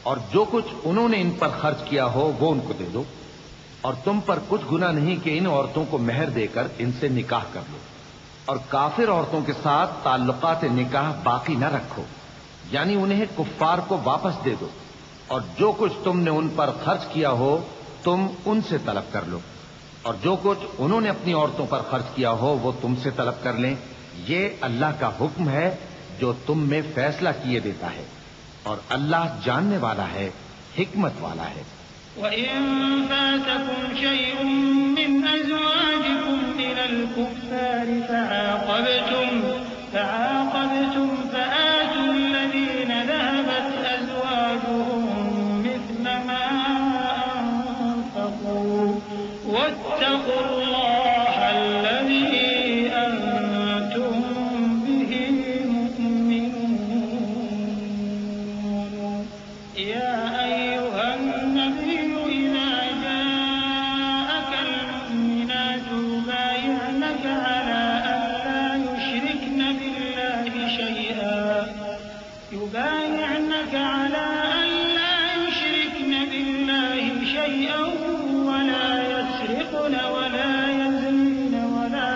اور جو کچھ انہوں نے ان پر خرچ کیا ہو وہ ان کو دے دو، اور تم پر کچھ گناہ نہیں کہ ان عورتوں کو مہر دے کر ان سے نکاح کر لو، اور کافر عورتوں کے ساتھ تعلقات نکاح باقی نہ رکھو، یعنی انہیں کفار کو واپس دے دو، اور جو کچھ تم نے ان پر خرچ کیا ہو تم ان سے طلب کر لو، اور جو کچھ انہوں نے اپنی عورتوں پر خرچ کیا ہو وہ تم سے طلب کر لیں۔ یہ اللہ کا حکم ہے جو تم میں فیصلہ کیے دیتا ہے، اور اللہ جاننے والا ہے، حکمت والا ہے۔ وإن فاتكم شيء من أزواجكم إلى الكفار فعاقبتم فآتوا الذين ذهبت أزواجهم مثل ما أنفقوا واتقوا الله الذي أنتم به مؤمنون. يا أيها النبي إذا جاءك المؤمنات يبايعنك على أن لا يشركن بالله شيئا ولا يسرقن ولا يزنين ولا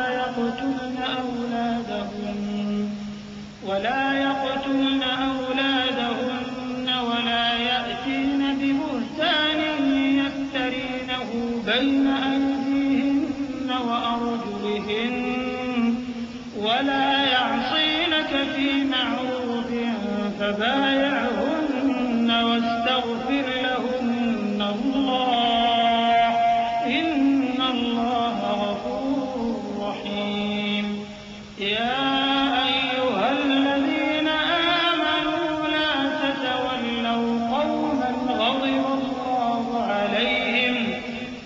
يقتلن أولادهن ولا يأتين ببهتان يفترينه بين أيديهن وأرجلهن ولا يعصينك في معروف فبايعهن واستغفر لهن الله إن الله غفور رحيم. يا أيها الذين آمنوا لا تتولوا قوما غضب الله عليهم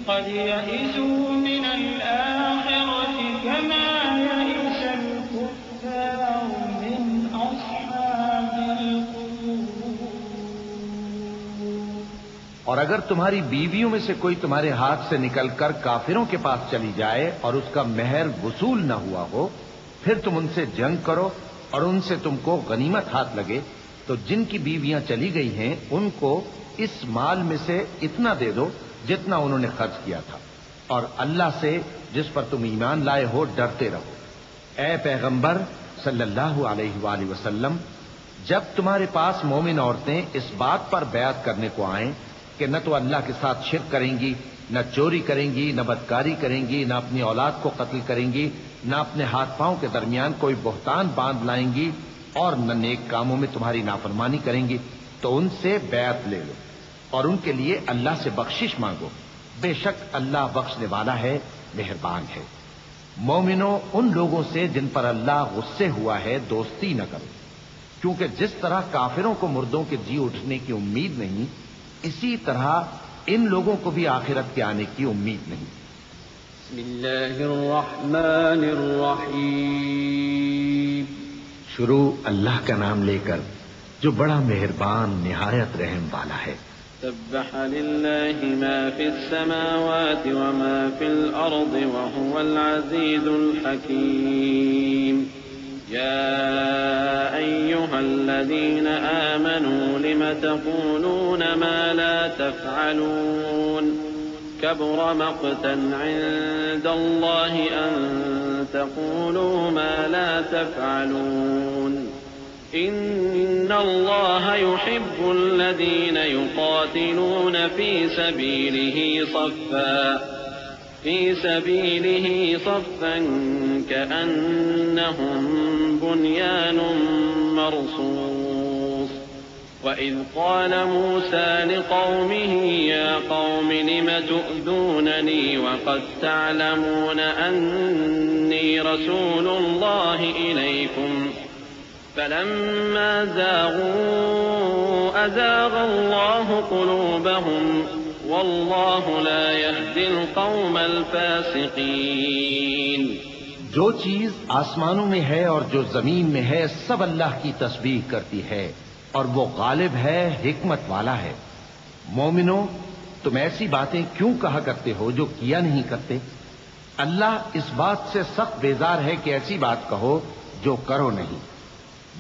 قد يئسوا من الآخرة كما يئس الكفار من أصحاب القبور. اور اگر تمہاری بیویوں میں سے کوئی تمہارے ہاتھ سے نکل کر کافروں کے پاس چلی جائے اور اس کا مہر وصول نہ ہوا ہو، پھر تم ان سے جنگ کرو اور ان سے تم کو غنیمت ہاتھ لگے، تو جن کی بیویاں چلی گئی ہیں ان کو اس مال میں سے اتنا دے دو جتنا انہوں نے خرچ کیا تھا، اور اللہ سے جس پر تم ایمان لائے ہو ڈرتے رہو. اے پیغمبر صلی اللہ علیہ وآلہ وسلم، جب تمہارے پاس مومن عورتیں اس بات پر بیعت کرنے کو آئیں کہ نہ تو اللہ کے ساتھ شرک کریں گی، نہ چوری کریں گی، نہ بدکاری کریں گی، نہ اپنی اولاد کو قتل کریں گی، نہ اپنے ہاتھ پاؤں کے درمیان کوئی بہتان باندھ لائیں گی، اور نہ نیک کاموں میں تمہاری نافرمانی کریں گی، تو ان سے بیعت لے لو اور ان کے لیے اللہ سے بخشش مانگو. بے شک اللہ بخشنے والا ہے، مہربان ہے. مومنوں، ان لوگوں سے جن پر اللہ غصے ہوا ہے دوستی نہ کرو، کیونکہ جس طرح کافروں کو مردوں کے جی اٹھنے کی امید نہیں، اسی طرح ان لوگوں کو بھی آخرت کے آنے کی امید نہیں. بسم اللہ الرحمن الرحیم. شروع اللہ کا نام لے کر جو بڑا مہربان نہایت رحم والا ہے. سبح للہ ما فی السماوات وما فی الارض وهو العزیز الحکیم. يا أيها الذين آمنوا لم تقولون ما لا تفعلون كبر مقتا عند الله أن تقولوا ما لا تفعلون. إن الله يحب الذين يقاتلون في سبيله صفا كأنهم بنيان مرصوص. وإذ قال موسى لقومه يا قوم لم تؤذونني وقد تعلمون أني رسول الله إليكم فلما زاغوا أزاغ الله قلوبهم واللہ لا يهدي القوم الفاسقین. جو چیز آسمانوں میں ہے اور جو زمین میں ہے سب اللہ کی تسبیح کرتی ہے، اور وہ غالب ہے، حکمت والا ہے. مومنوں، تم ایسی باتیں کیوں کہا کرتے ہو جو کیا نہیں کرتے؟ اللہ اس بات سے سخت بیزار ہے کہ ایسی بات کہو جو کرو نہیں.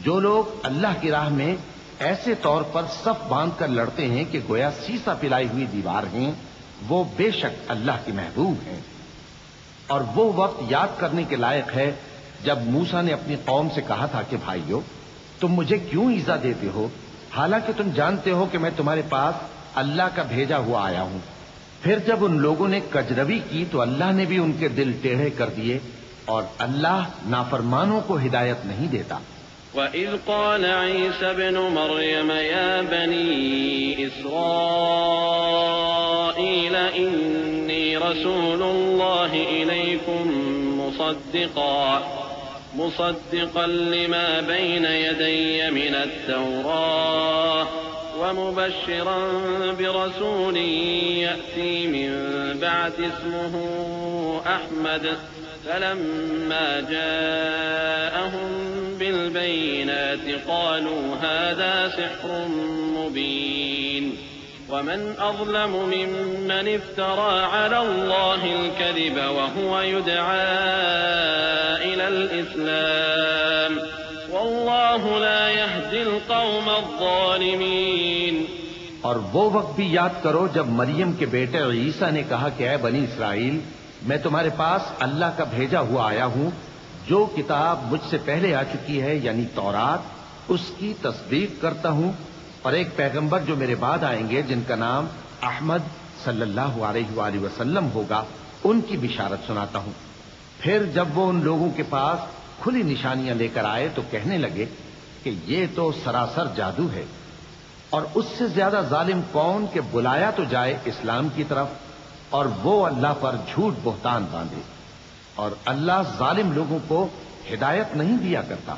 جو لوگ اللہ کی راہ میں ایسے طور پر صف باندھ کر لڑتے ہیں کہ گویا سیسا پلائی ہوئی دیوار ہیں، وہ بے شک اللہ کے محبوب ہیں. اور وہ وقت یاد کرنے کے لائق ہے جب موسیٰ نے اپنی قوم سے کہا تھا کہ بھائیو، تم مجھے کیوں ایذا دیتے ہو حالانکہ تم جانتے ہو کہ میں تمہارے پاس اللہ کا بھیجا ہوا آیا ہوں. پھر جب ان لوگوں نے کجروی کی تو اللہ نے بھی ان کے دل ٹیڑھے کر دیے، اور اللہ نافرمانوں کو ہدایت نہیں دیتا. وَإِذْ قَالَ عِيسَى ابْنُ مَرْيَمَ يَا بَنِي إِسْرَائِيلَ إني رسول الله إليكم مصدقا لما بين يدي من التوراة ومبشرا برسول يأتي من بعد اسمه أحمد فلما جاءهم بالبينات قالوا هذا سحر مبين ومن أظلم ممن افترى على الله الكذب وهو يدعى إلى الإسلام والله لا يهدي القوم الظالمين. اور وہ وقت بھی یاد کرو جب مریم کے بیٹے عیسیٰ نے کہا کہ اے بنی اسرائیل میں تمہارے پاس اللہ کا بھیجا ہوا آیا ہوں جو کتاب مجھ سے پہلے آ چکی ہے یعنی تورات اس کی تصدیق کرتا ہوں اور ایک پیغمبر جو میرے بعد آئیں گے جن کا نام احمد صلی اللہ علیہ وآلہ وسلم ہوگا ان کی بشارت سناتا ہوں. پھر جب وہ ان لوگوں کے پاس کھلی نشانیاں لے کر آئے تو کہنے لگے کہ یہ تو سراسر جادو ہے اور اس سے زیادہ ظالم کون کہ بلایا تو جائے اسلام کی طرف اور وہ اللہ پر جھوٹ بہتان باندھے اور اللہ ظالم لوگوں کو ہدایت نہیں دیا کرتا.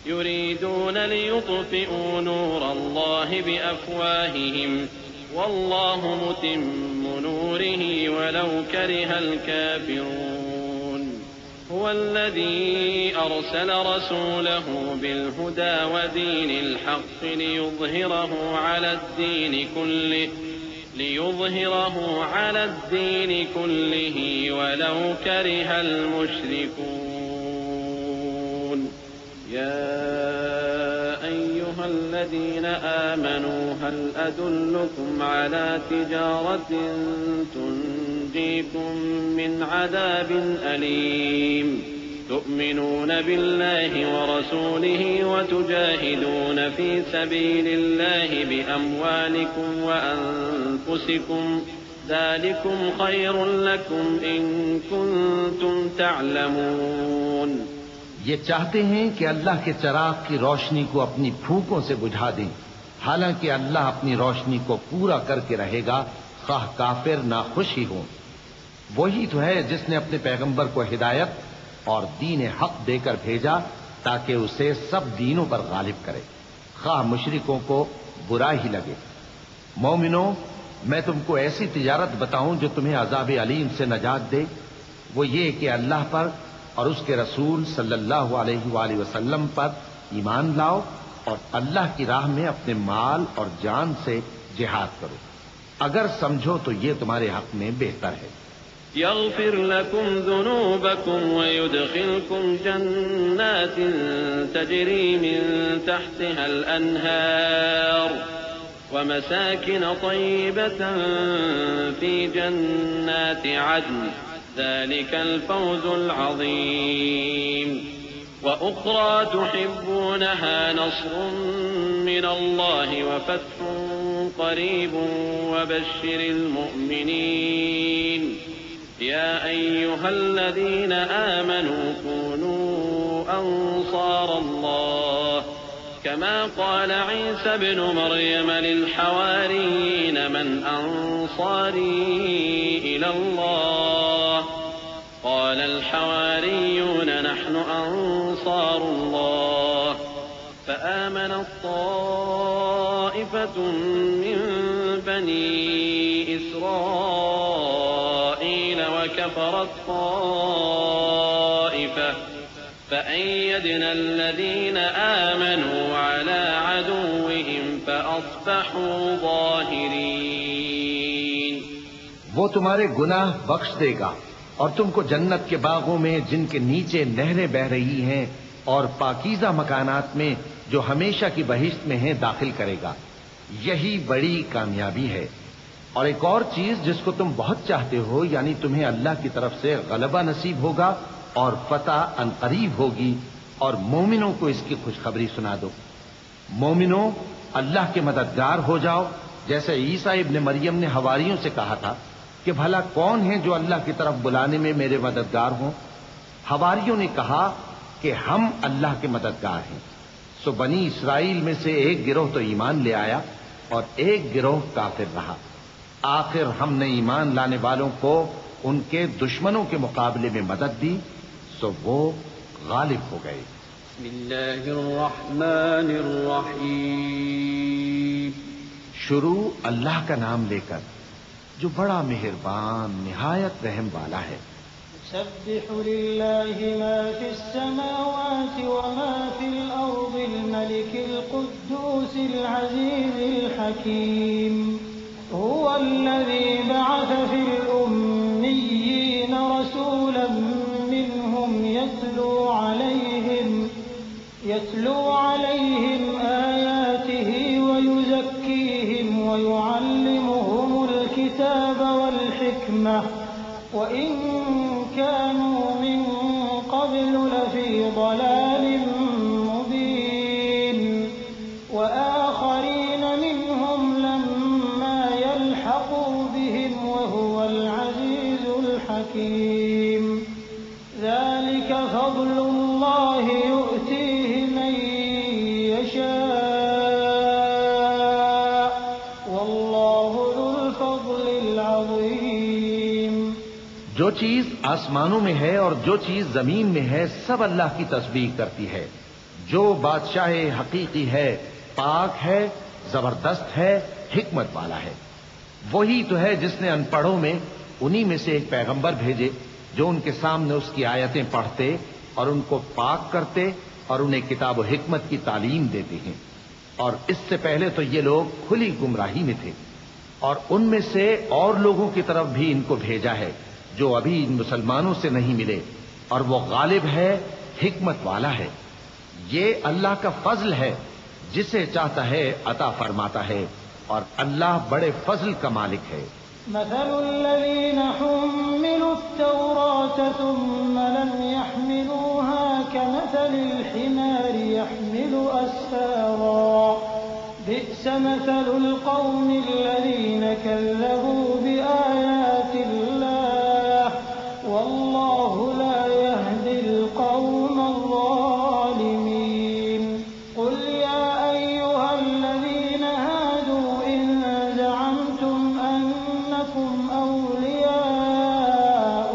يريدون ليطفئوا نور الله بأفواههم والله متم نوره ولو كره الكافرون. هو الذي أرسل رسوله بالهدى ودين الحق ليظهره على الدين كله ولو كره المشركون. يا أيها الذين آمنوا هل أدلكم على تجارة تنجيكم من عذاب أليم تؤمنون بالله ورسوله وتجاهدون في سبيل الله بأموالكم وأنفسكم ذلكم خير لكم إن كنتم تعلمون. یہ چاہتے ہیں کہ اللہ کے چراغ کی روشنی کو اپنی پھونکوں سے بجھا دیں حالانکہ اللہ اپنی روشنی کو پورا کر کے رہے گا خواہ کافر ناخوش ہی ہوں. وہی تو ہے جس نے اپنے پیغمبر کو ہدایت اور دین حق دے کر بھیجا تاکہ اسے سب دینوں پر غالب کرے خواہ مشرکوں کو برا ہی لگے. مومنوں میں تم کو ایسی تجارت بتاؤں جو تمہیں عذاب علیم سے نجات دے وہ یہ کہ اللہ پر اور اس کے رسول صلی اللہ علیہ وآلہ وسلم پر ایمان لاؤ اور اللہ کی راہ میں اپنے مال اور جان سے جہاد کرو اگر سمجھو تو یہ تمہارے حق میں بہتر ہے. يغفر لكم ذنوبكم ويدخلكم جنات تجري من تحتها الأنهار ومساكن طيبة في جنات عدن ذلك الفوز العظيم. وأخرى تحبونها نصر من الله وفتح قريب وبشر المؤمنين. يا أيها الذين آمنوا كونوا أنصار الله كما قال عيسى ابن مريم للحواريين من أنصاري إلى الله قال الحواريون نحن أنصار الله فآمنت طائفة من بني إسرائيل وكفرت طائفة فأيدنا الذين آمنوا على عدوهم فأصبحوا ظاهرين. وہ تمہارے گناہ بخش دے گا اور تم کو جنت کے باغوں میں جن کے نیچے نہریں بہ رہی ہیں اور پاکیزہ مکانات میں جو ہمیشہ کی بہشت میں ہیں داخل کرے گا. یہی بڑی کامیابی ہے. اور ایک اور چیز جس کو تم بہت چاہتے ہو یعنی تمہیں اللہ کی طرف سے غلبہ نصیب ہوگا اور فتح عنقریب ہوگی اور مومنوں کو اس کی خوشخبری سنا دو. مومنوں اللہ کے مددگار ہو جاؤ جیسے عیسیٰ ابن مریم نے حواریوں سے کہا تھا کہ بھلا کون ہے جو اللہ کی طرف بلانے میں میرے مددگار ہوں. حواریوں نے کہا کہ ہم اللہ کے مددگار ہیں. سو بنی اسرائیل میں سے ایک گروہ تو ایمان لے آیا اور ایک گروہ کافر رہا. آخر ہم نے ایمان لانے والوں کو ان کے دشمنوں کے مقابلے میں مدد دی سو وہ غالب ہو گئے۔ بسم اللہ الرحمن الرحیم۔ شروع اللہ کا نام لے کر جو بڑا مہربان نہایت رحم والا ہے۔ يسبح لله ما في السماوات وما في الأرض الملك القدوس العزيز الحكيم هو الذي بعث في الأميين رسولا منهم يتلو عليهم آياته ويزكيهم ويعلمهم الكتاب والحكمة وإن كانوا من قبل لفي ضلال مبين وآخرين منهم لما يلحقوا بهم وهو العزيز الحكيم ذلك فضل الله يؤتيه من يشاء والله ذو الفضل العظيم۔ جو چیز آسمانوں میں ہے اور جو چیز زمین میں ہے سب اللہ کی تسبیح کرتی ہے۔ جو بادشاہ حقیقی ہے، پاک ہے، زبردست ہے، حکمت والا ہے۔ وہی تو ہے جس نے ان پڑھوں میں انہی میں سے ایک پیغمبر بھیجے جو ان کے سامنے اس کی آیتیں پڑھتے اور ان کو پاک کرتے اور انہیں کتاب و حکمت کی تعلیم دیتے ہیں۔ اور اس سے پہلے تو یہ لوگ کھلی گمراہی میں تھے، اور ان میں سے اور لوگوں کی طرف بھی ان کو بھیجا ہے جو ابھی ان مسلمانوں سے نہیں ملے، اور وہ غالب ہے، حکمت والا ہے۔ یہ اللہ کا فضل ہے، جسے چاہتا ہے عطا فرماتا ہے، اور اللہ بڑے فضل کا مالک ہے۔ مثل الذين حملوا التوراة ثم لم يحملوها كمثل الحمار يحمل أسفارا بئس مثل القوم الذين كذبوا بآيات الله والله لا يهدي القوم الظالمين۔ قل يا أيها الذين هادوا إن زعمتم أنكم أولياء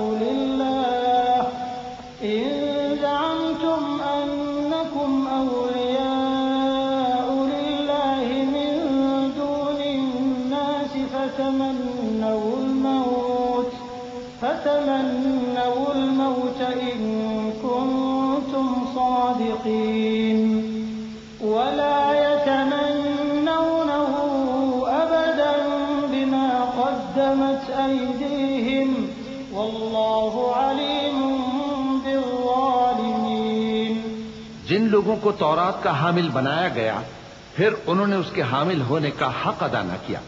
لله من دون الناس فتمنوا الموت إن كنتم صادقين ولا يتمنونه أبدا بما قدمت أيديهم والله عليم بالظالمين۔ جن لوگوں کو تورات کا حامل بنایا گیا پھر انہوں نے اس کے حامل ہونے کا حق ادا نہ کیا،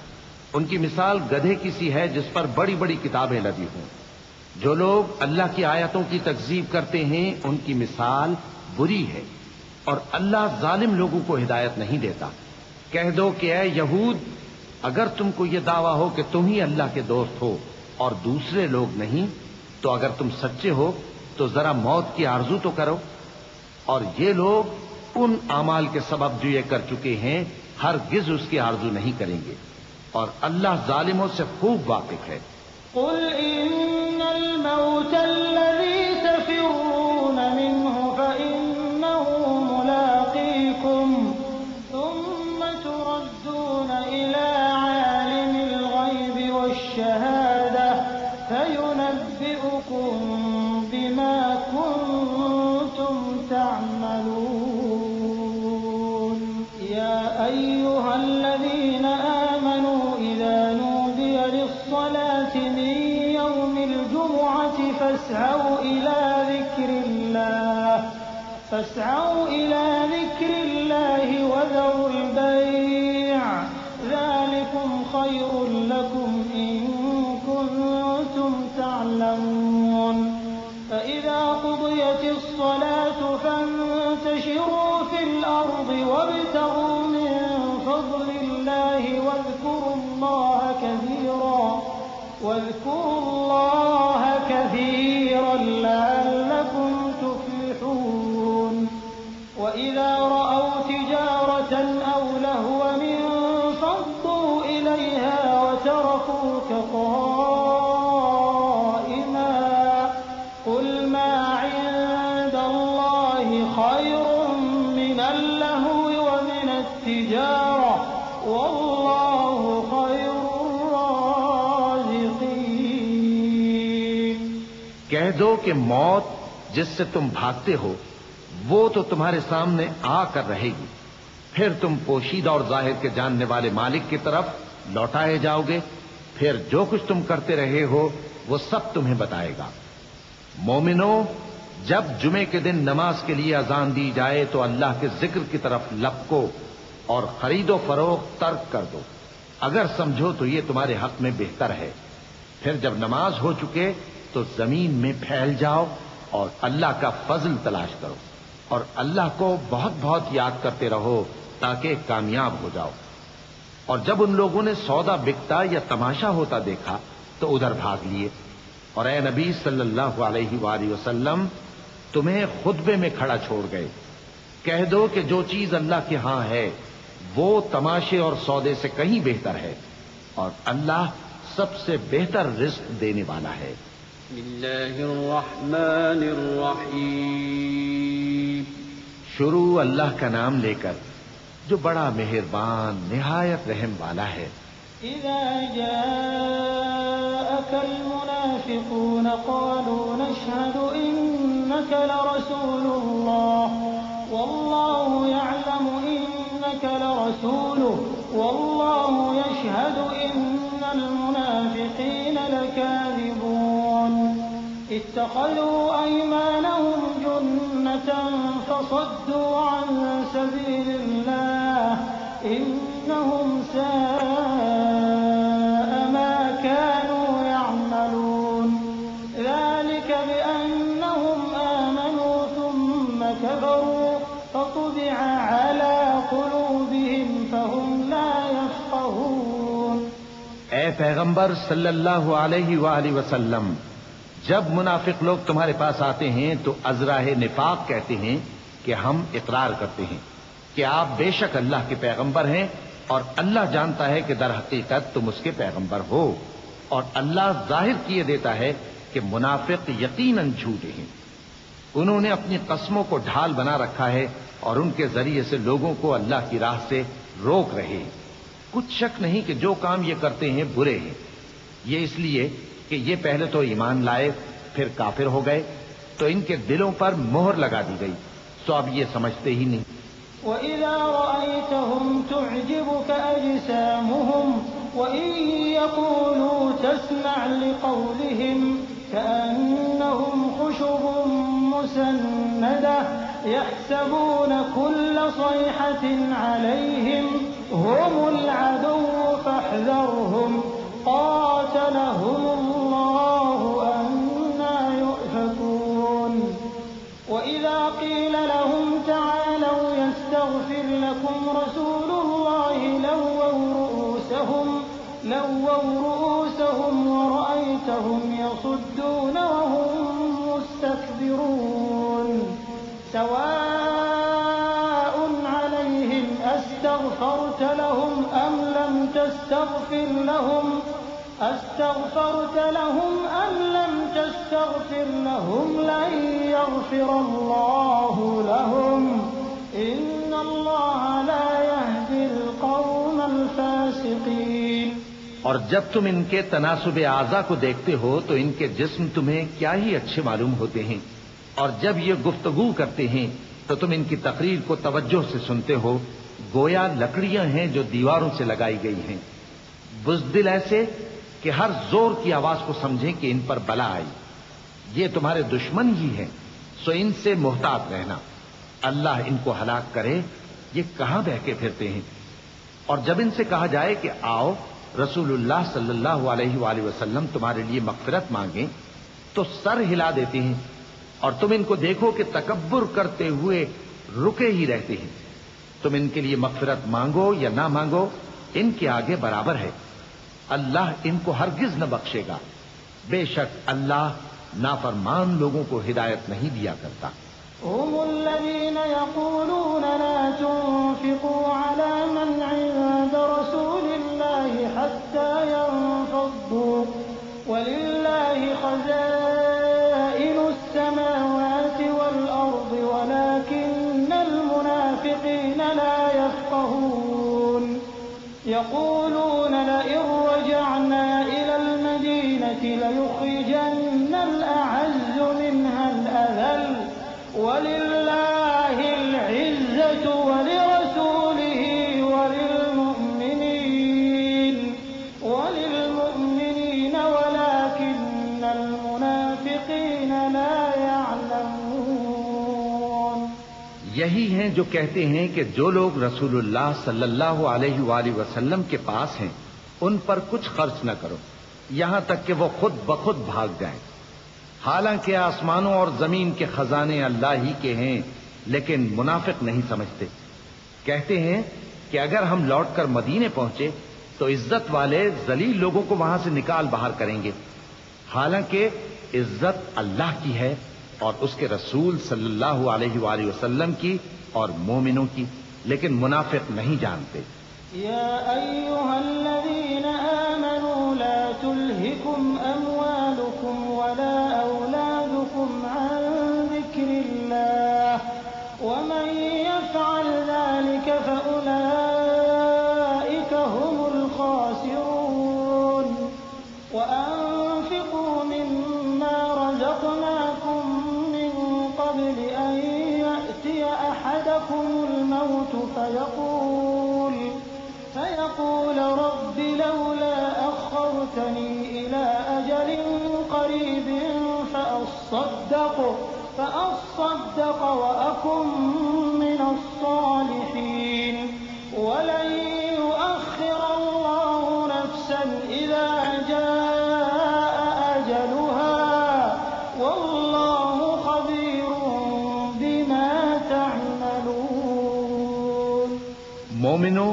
ان کی مثال گدھے کی سی ہے جس پر بڑی بڑی کتابیں لدی ہوں۔ جو لوگ اللہ کی آیتوں کی تکذیب کرتے ہیں ان کی مثال بری ہے، اور اللہ ظالم لوگوں کو ہدایت نہیں دیتا۔ کہہ دو کہ اے یہود، اگر تم کو یہ دعویٰ ہو کہ تم ہی اللہ کے دوست ہو اور دوسرے لوگ نہیں، تو اگر تم سچے ہو تو ذرا موت کی آرزو تو کرو۔ اور یہ لوگ ان اعمال کے سبب جو یہ کر چکے ہیں ہرگز اس کی آرزو نہیں کریں گے، اور اللہ ظالموں سے خوب واقف ہے۔ قل إن الموت الذي تفرون منه فإنه ملاقيكم ثم تردون إلى عالم الغيب والشهادة فينبئكم بما كنتم تعملون۔ يا أيها الذين آمنوا إذا نودي للصلاة من يوم الجمعة فاسعوا إلى ذكر الله وذروا البيع ذلكم خير لكم إن كنتم تعلمون۔ فإذا قضيت الصلاة فانتشروا في الأرض وابتغوا من فضل الله واذكروا الله كثيرا لعلكم تفلحون۔ وإذا رأوا تجارة أو لهوا انفضوا إليها وتركوك دو کہ موت جس سے تم بھاگتے ہو وہ تو تمہارے سامنے آ کر رہے گی، پھر تم پوشیدہ اور ظاہر کے جاننے والے مالک کی طرف لوٹائے جاؤ گے، پھر جو کچھ تم کرتے رہے ہو وہ سب تمہیں بتائے گا۔ مومنو، جب جمعے کے دن نماز کے لیے اذان دی جائے تو اللہ کے ذکر کی طرف لپکو اور خرید و فروخت ترک کر دو، اگر سمجھو تو یہ تمہارے حق میں بہتر ہے۔ پھر جب نماز ہو چکے تو زمین میں پھیل جاؤ اور اللہ کا فضل تلاش کرو، اور اللہ کو بہت بہت یاد کرتے رہو تاکہ کامیاب ہو جاؤ۔ اور جب ان لوگوں نے سودا بکتا یا تماشا ہوتا دیکھا تو ادھر بھاگ لیے، اور اے نبی صلی اللہ علیہ وآلہ وسلم تمہیں خطبے میں کھڑا چھوڑ گئے۔ کہہ دو کہ جو چیز اللہ کے ہاں ہے وہ تماشے اور سودے سے کہیں بہتر ہے، اور اللہ سب سے بہتر رزق دینے والا ہے۔ بسم اللہ الرحمن الرحیم۔ شروع اللہ کا نام لے کر جو بڑا مہربان نہایت رحم والا ہے۔ إذا جاءك المنافقون قالوا نشهد إنك لرسول الله والله يعلم إنك لرسوله والله يشهد إن المنافقين لكاذبون اتخذوا أيمانهم جنة فصدوا عن سبيل الله إنهم ساء ما كانوا يعملون ذلك بأنهم آمنوا ثم كفروا فطبع على قلوبهم فهم لا يفقهون۔ اے پیغمبر صلی اللہ علیہ وآلہ وسلم، جب منافق لوگ تمہارے پاس آتے ہیں تو ازراہ نفاق کہتے ہیں کہ ہم اقرار کرتے ہیں کہ آپ بے شک اللہ کے پیغمبر ہیں، اور اللہ جانتا ہے کہ در حقیقت تم اس کے پیغمبر ہو، اور اللہ ظاہر کیے دیتا ہے کہ منافق یقیناً جھوٹے ہیں۔ انہوں نے اپنی قسموں کو ڈھال بنا رکھا ہے اور ان کے ذریعے سے لوگوں کو اللہ کی راہ سے روک رہے ہیں۔ کچھ شک نہیں کہ جو کام یہ کرتے ہیں برے ہیں، یہ اس لیے کہ یہ پہلے تو ایمان لائے پھر کافر ہو گئے تو ان کے دلوں پر مہر لگا دی گئی، سو اب یہ سمجھتے ہی نہیں۔ وَإِذَا رَأَيْتَهُمْ تُعْجِبُكَ أَجْسَامُهُمْ وَإِن يَقُولُوا تَسْمَعْ لِقَوْلِهِمْ كَأَنَّهُمْ خُشُبٌ مُّسَنَّدَةٌ يَحْسَبُونَ كُلَّ صَيْحَةٍ عَلَيْهِمْ هُمُ الْعَدُوُّ فَاحْذَرْهُمْ قَاتَلَهُمُ اللَّهُ أَنَّىٰ يُؤْفَكُونَ۔ وَإِذَا قِيلَ لَهُمْ تَعَالَوْا يَسْتَغْفِرْ لَكُمْ رَسُولُ اللَّهِ لَوَّوْا رُءُوسَهُمْ وَرَأَيْتَهُمْ يَصُدُّونَ وَهُمْ مُسْتَكْبِرُونَ سَوَاءٌ عَلَيْهِمْ أَسْتَغْفَرْتَ لَهُمْ أَمْ لَمْ تَسْتَغْفِرْ لَهُمْ لَن يَغْفِرَ اللَّهُ لَهُمْ إِنَّ اللَّهَ لَا يَهْدِي الْقَوْمَ الْفَاسِقِينَ۔ اور جب تم ان کے تناسب اعضاء کو دیکھتے ہو تو ان کے جسم تمہیں کیا ہی اچھے معلوم ہوتے ہیں، اور جب یہ گفتگو کرتے ہیں تو تم ان کی تقریر کو توجہ سے سنتے ہو، گویا لکڑیاں ہیں جو دیواروں سے لگائی گئی ہیں، بزدل ایسے کہ ہر زور کی آواز کو سمجھیں کہ ان پر بلا آئی۔ یہ تمہارے دشمن ہی ہیں، سو ان سے محتاط رہنا، اللہ ان کو ہلاک کرے، یہ کہاں بہکے پھرتے ہیں۔ اور جب ان سے کہا جائے کہ آؤ رسول اللہ صلی اللہ علیہ وآلہ وسلم تمہارے لیے مغفرت مانگیں تو سر ہلا دیتے ہیں، اور تم ان کو دیکھو کہ تکبر کرتے ہوئے رکے ہی رہتے ہیں۔ تم ان کے لیے مغفرت مانگو یا نہ مانگو، ان کے آگے برابر ہے، اللہ ان کو ہرگز نہ بخشے گا، بے شک اللہ نافرمان لوگوں کو ہدایت نہیں دیا کرتا۔ هم الذين يقولون لا تنفقوا على من عند رسول الله حتى ينفضوا ولله خزائن السماوات والأرض ولكن المنافقين لا يفقهون يقولون لئن رجعنا إلى المدينة ليخرجن الأعز یہی ہیں جو کہتے ہیں کہ جو لوگ رسول اللہ صلی اللہ علیہ وآلہ وسلم کے پاس ہیں ان پر کچھ خرچ نہ کرو یہاں تک کہ وہ خود بخود بھاگ جائیں، حالانکہ آسمانوں اور زمین کے خزانے اللہ ہی کے ہیں، لیکن منافق نہیں سمجھتے۔ کہتے ہیں کہ اگر ہم لوٹ کر مدینے پہنچے تو عزت والے ذلیل لوگوں کو وہاں سے نکال باہر کریں گے، حالانکہ عزت اللہ کی ہے اور اس کے رسول صلی اللہ علیہ وآلہ وسلم کی اور مومنوں کی، لیکن منافق نہیں جانتے۔ يا أيها الذين آمنوا لا تلهكم أموالكم ولا أولادكم عن ذكر الله ومن يفعل ذلك فأولئك هم الخاسرون وأنفقوا مما رزقناكم من قبل أن يأتي أحدكم الموت فيقول رب لولا أخرتني إلى أجل قريب فأصدق وأكن من الصالحين ولن يؤخر الله نفسا إذا جاء أجلها والله خبير بما تعملون۔ مومنو،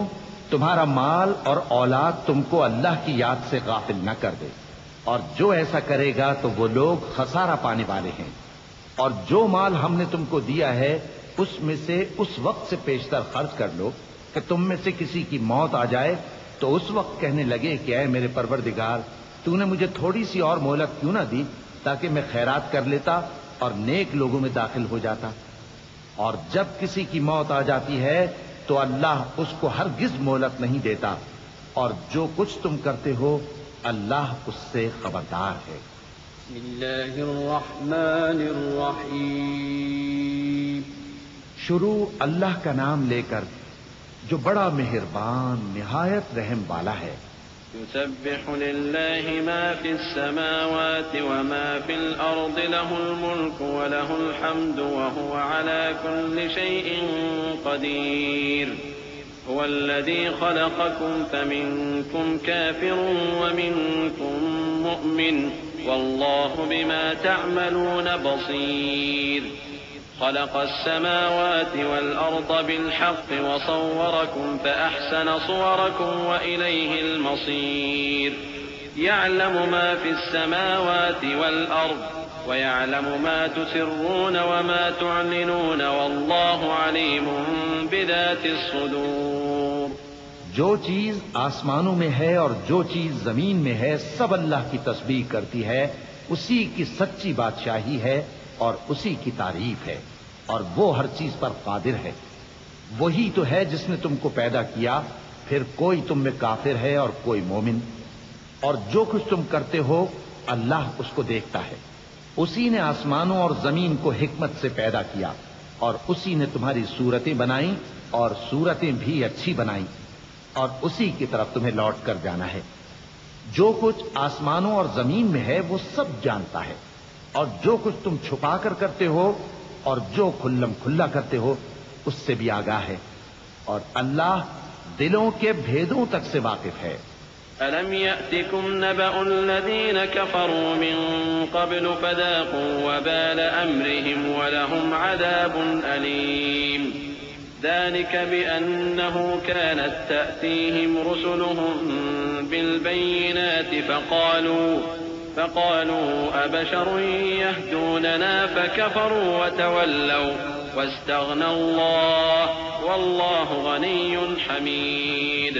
تمہارا مال اور اولاد تم کو اللہ کی یاد سے غافل نہ کر دے، اور جو ایسا کرے گا تو وہ لوگ خسارہ پانے والے ہیں۔ اور جو مال ہم نے تم کو دیا ہے اس میں سے اس وقت سے پیشتر خرچ کر لو کہ تم میں سے کسی کی موت آ جائے تو اس وقت کہنے لگے کہ اے میرے پروردگار، تو نے مجھے تھوڑی سی اور مہلت کیوں نہ دی تاکہ میں خیرات کر لیتا اور نیک لوگوں میں داخل ہو جاتا۔ اور جب کسی کی موت آ جاتی ہے تو اللہ اس کو ہرگز مہلت نہیں دیتا، اور جو کچھ تم کرتے ہو اللہ اس سے خبردار ہے۔ بسم اللہ الرحمن الرحیم۔ شروع اللہ کا نام لے کر جو بڑا مہربان نہایت رحم والا ہے۔ يسبح لله ما في السماوات وما في الأرض له الملك وله الحمد وهو على كل شيء قدير هو الذي خلقكم فمنكم كافر ومنكم مؤمن والله بما تعملون بصير خلق السماوات والأرض بالحق وصوركم فأحسن صوركم وإليه المصير يعلم ما في السماوات والأرض ويعلم ما تسرون وما تعلنون والله عليم بذات الصدور۔ جو چیز آسمانوں میں ہے اور جو چیز زمین میں ہے سب اللہ کی تسبیح کرتی ہے، اسی کی سچی بادشاہی ہے اور اسی کی تعریف ہے، اور وہ ہر چیز پر قادر ہے۔ وہی تو ہے جس نے تم کو پیدا کیا، پھر کوئی تم میں کافر ہے اور کوئی مومن، اور جو کچھ تم کرتے ہو اللہ اس کو دیکھتا ہے۔ اسی نے آسمانوں اور زمین کو حکمت سے پیدا کیا، اور اسی نے تمہاری صورتیں بنائیں اور صورتیں بھی اچھی بنائیں، اور اسی کی طرف تمہیں لوٹ کر جانا ہے۔ جو کچھ آسمانوں اور زمین میں ہے وہ سب جانتا ہے، اور جو کچھ تم چھپا کر کرتے ہو اور جو کھلم کھلا کرتے ہو اس سے بھی آگاہ ہے، اور اللہ دلوں کے بھیدوں تک سے واقف ہے۔ أَلَمْ يَأْتِكُمْ نَبَأُ الَّذِينَ كَفَرُوا مِن قَبْلُ فَذَاقُوا وَبَالَ أَمْرِهِمْ وَلَهُمْ عَذَابٌ أَلِيمٌ ذَلِكَ بِأَنَّهُ كَانَتْ تَأْتِيهِمْ رُسُلُهُم بِالْبَيِّنَاتِ فقالوا أبشر يهدوننا فكفروا وتولوا واستغنى الله والله غني حميد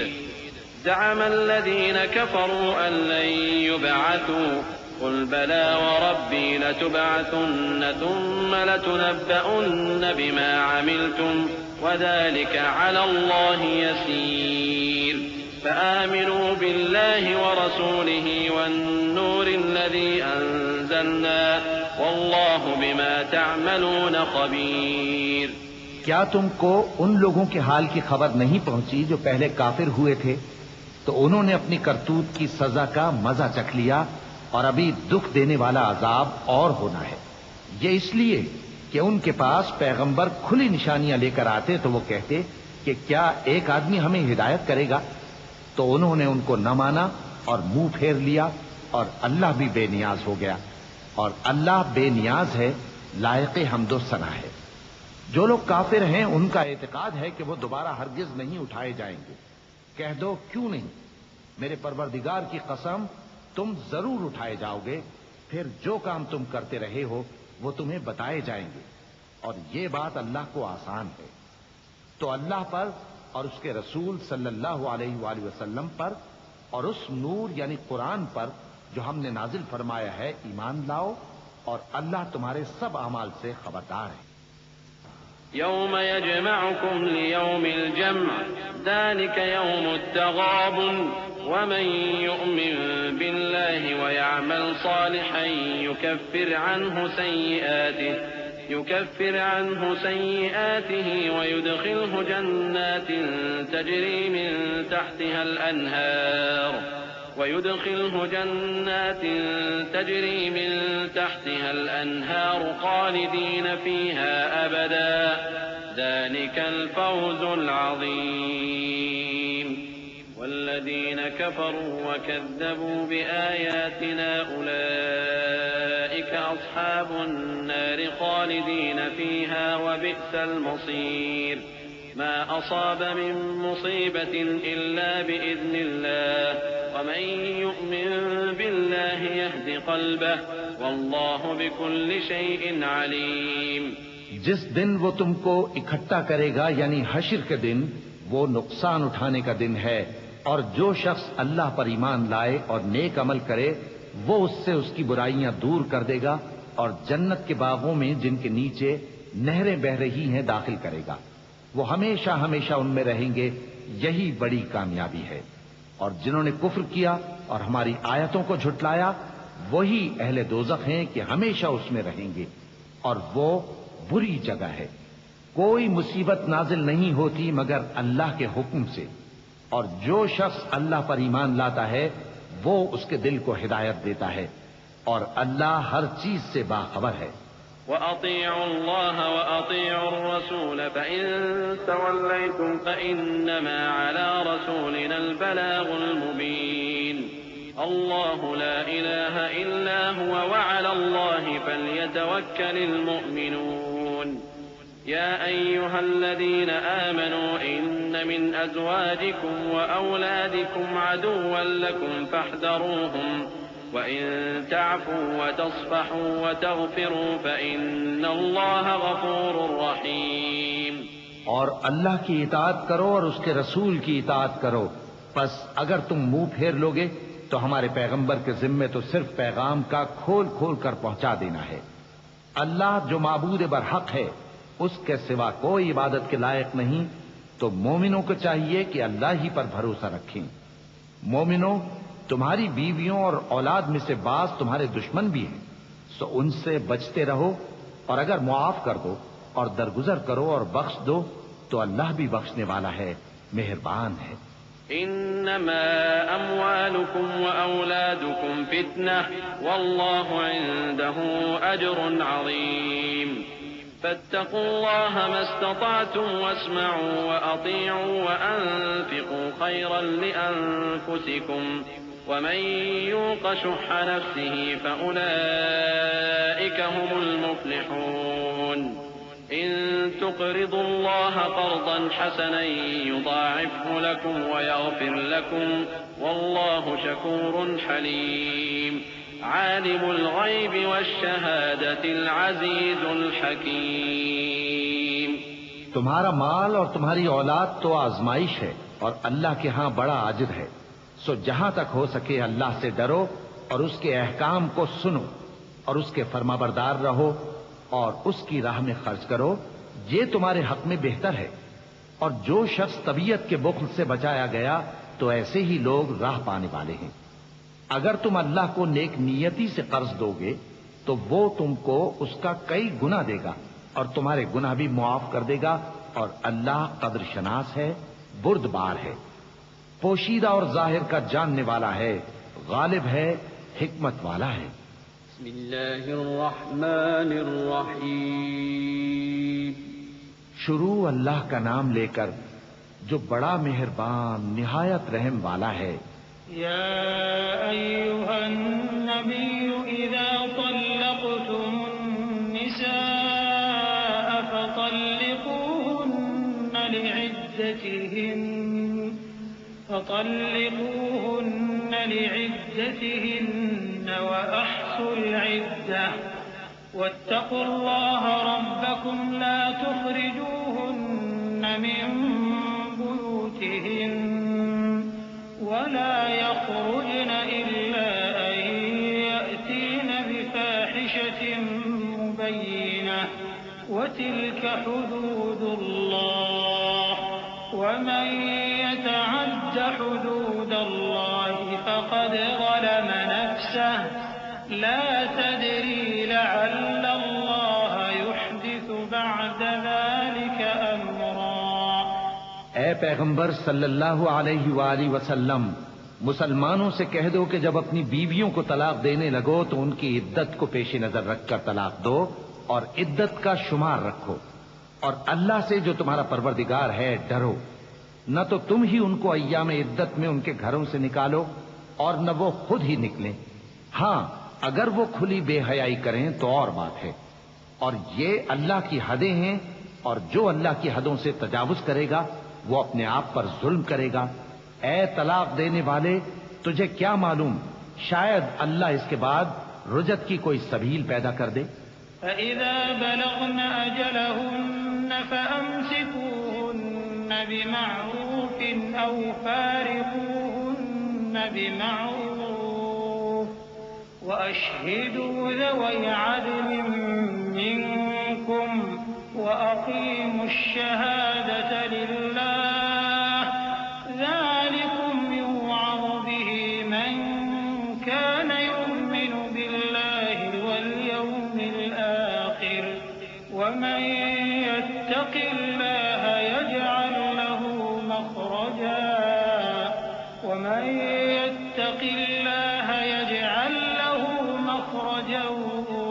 زعم الذين كفروا أن لن يبعثوا قل بلى وربي لتبعثن ثم لتنبؤن بما عملتم وذلك على الله يسير فآمنوا بالله ورسوله والنور الذي أنزلنا والله بما تعملون خبير۔ کیا تم کو ان لوگوں کے حال کی خبر نہیں پہنچی جو پہلے کافر ہوئے تھے؟ تو انہوں نے اپنی کرتوت کی سزا کا مزہ چکھ لیا، اور ابھی دکھ دینے والا عذاب اور ہونا ہے۔ یہ اس لیے کہ ان کے پاس پیغمبر کھلی نشانیاں لے کر آتے تو وہ کہتے کہ کیا ایک آدمی ہمیں ہدایت کرے گا؟ تو انہوں نے ان کو نہ مانا اور منہ پھیر لیا، اور اللہ بھی بے نیاز ہو گیا، اور اللہ بے نیاز ہے، لائق حمد و ثنا ہے۔ جو لوگ کافر ہیں ان کا اعتقاد ہے کہ وہ دوبارہ ہرگز نہیں اٹھائے جائیں گے۔ کہہ دو کیوں نہیں، میرے پروردگار کی قسم تم ضرور اٹھائے جاؤ گے، پھر جو کام تم کرتے رہے ہو وہ تمہیں بتائے جائیں گے، اور یہ بات اللہ کو آسان ہے۔ تو اللہ پر اور اس کے رسول صلی اللہ علیہ وآلہ وسلم پر اور اس نور یعنی قرآن پر جو ہم نے نازل فرمایا ہے ایمان لاؤ، اور اللہ تمہارے سب اعمال سے خبردار ہے۔ يوم يجمعكم ليوم الجمع ذلك يوم التغابن ومن يؤمن بالله ويعمل صالحا يكفر عنه سيئاته ويدخله جنات تجري من تحتها الأنهار خالدين فيها أبدا ذلك الفوز العظيم والذين كفروا وكذبوا بآياتنا أولئك أصحاب النار خالدين فيها وبئس المصير ما أصاب من مصيبة إلا بإذن الله ومن يؤمن بالله يهد قلبه والله بكل شيء عليم۔ جس دن وہ تم کو اکٹھا کرے گا یعنی حشر کے دن، وہ نقصان اٹھانے کا دن ہے، اور جو شخص اللہ پر ایمان لائے اور نیک عمل کرے وہ اس سے اس کی برائیاں دور کر دے گا، اور جنت کے باغوں میں جن کے نیچے نہریں بہ رہی ہیں داخل کرے گا۔ وہ ہمیشہ ہمیشہ ان میں رہیں گے، یہی بڑی کامیابی ہے۔ اور جنہوں نے کفر کیا اور ہماری آیتوں کو جھٹلایا وہی اہل دوزخ ہیں کہ ہمیشہ اس میں رہیں گے، اور وہ بری جگہ ہے۔ کوئی مصیبت نازل نہیں ہوتی مگر اللہ کے حکم سے، اور جو شخص اللہ پر ایمان لاتا ہے وہ اس کے دل کو ہدایت دیتا ہے، اور اللہ ہر چیز سے باخبر ہے۔ وَأَطِيعُوا اللَّهَ وَأَطِيعُوا الرَّسُولَ فَإِن تَوَلَّيْتُمْ فَإِنَّمَا عَلَى رَسُولِنَا الْبَلَاغُ الْمُبِينُ اللَّهُ لَا إِلَٰهَ إِلَّا هُوَ وَعَلَى اللَّهِ فَلْيَتَوَكَّلِ الْمُؤْمِنُونَ يَا أَيُّهَا الَّذِينَ آمَنُوا إِنَّ مِنْ أَزْوَاجِكُمْ وَأَوْلَادِكُمْ عَدُوًّا لَكُمْ فَاحْذَرُوهُمْ وَإِن تَعْفُوا وَتَصْفَحُوا وَتَغْفِرُوا فَإِنَّ اللَّهَ غَفُورٌ رَّحِيمٌ۔ اور اللہ کی اطاعت کرو اور اس کے رسول کی اطاعت کرو، پس اگر تم منہ پھیر لوگے تو ہمارے پیغمبر کے ذمے تو صرف پیغام کا کھول کھول کر پہنچا دینا ہے۔ اللہ جو معبود برحق ہے اس کے سوا کوئی عبادت کے لائق نہیں، تو مومنوں کو چاہیے کہ اللہ ہی پر بھروسہ رکھیں۔ مومنوں، تمہاری بیویوں اور اولاد میں سے بعض تمہارے دشمن بھی ہیں، سو ان سے بچتے رہو، اور اگر معاف کر دو اور درگزر کرو اور بخش دو تو اللہ بھی بخشنے والا ہے، مہربان ہے۔ انما اموالكم واولادكم فتنة والله عنده اجر عظيم فاتقوا الله ما استطعتم واسمعوا واطيعوا وانفقوا خيرا لانفسكم ومن يوق شح نفسه فاولئك هم المفلحون إن تقرضوا الله قرضا حسنا يضاعفه لكم ويغفر لكم والله شكور حليم عالم الغيب والشهادة العزيز الحكيم۔ تمہارا مال اور تمہاری اولاد تو آزمائش ہے اور اللہ کے ہاں بڑا اجر ہے، سو جہاں تک ہو سکے اللہ سے ڈرو اور اس کے احکام کو سنو اور اس کے فرمانبردار رہو اور اس کی راہ میں خرچ کرو، یہ تمہارے حق میں بہتر ہے۔ اور جو شخص طبیعت کے بخل سے بچایا گیا تو ایسے ہی لوگ راہ پانے والے ہیں۔ اگر تم اللہ کو نیک نیتی سے قرض دو گے تو وہ تم کو اس کا کئی گنا دے گا اور تمہارے گناہ بھی معاف کر دے گا، اور اللہ قدر شناس ہے، بردبار ہے، پوشیدہ اور ظاہر کا جاننے والا ہے، غالب ہے، حکمت والا ہے۔ بسم اللہ الرحمن الرحیم شروع اللہ کا نام لے کر جو بڑا مہربان نہایت رحم والا ہے. يا أيها النبي إذا طلقتم النساء فطلقوهن لعدتهن وأحصوا العدة واتقوا الله ربكم لا تخرجوهن من بيوتهن ولا يخرجن إلا أن يأتين بفاحشة مبينة وتلك حدود الله ومن يتعد حدود الله فقد ظلم نفسه لا تدري لعل الله يحدث بعد ذلك أمرا. اے پیغمبر صلی اللہ علیہ وآلہ وسلم، مسلمانوں سے کہہ دو کہ جب اپنی بیویوں کو طلاق دینے لگو تو ان کی عدت کو پیش نظر رکھ کر طلاق دو اور عدت کا شمار رکھو، اور اللہ سے جو تمہارا پروردگار ہے ڈرو. نہ تو تم ہی ان کو ایام عدت میں ان کے گھروں سے نکالو اور نہ وہ خود ہی نکلیں. ہاں اگر وہ کھلی بے حیائی کریں تو اور بات ہے، اور یہ اللہ کی حدیں ہیں، اور جو اللہ کی حدوں سے تجاوز کرے گا وہ اپنے آپ پر ظلم کرے گا. اے طلاق دینے والے، تجھے کیا معلوم شاید اللہ اس کے بعد رجعت کی کوئی سبیل پیدا کر دے. فإذا بلغن أجلهن فأمسكوهن بمعروف أو فارقوهن بمعروف وأشهدوا ذوي عدل منكم وأقيموا الشهادة لله ذلكم يوعظ به من كان يؤمن بالله واليوم الآخر ومن يتق الله يجعل له مخرجا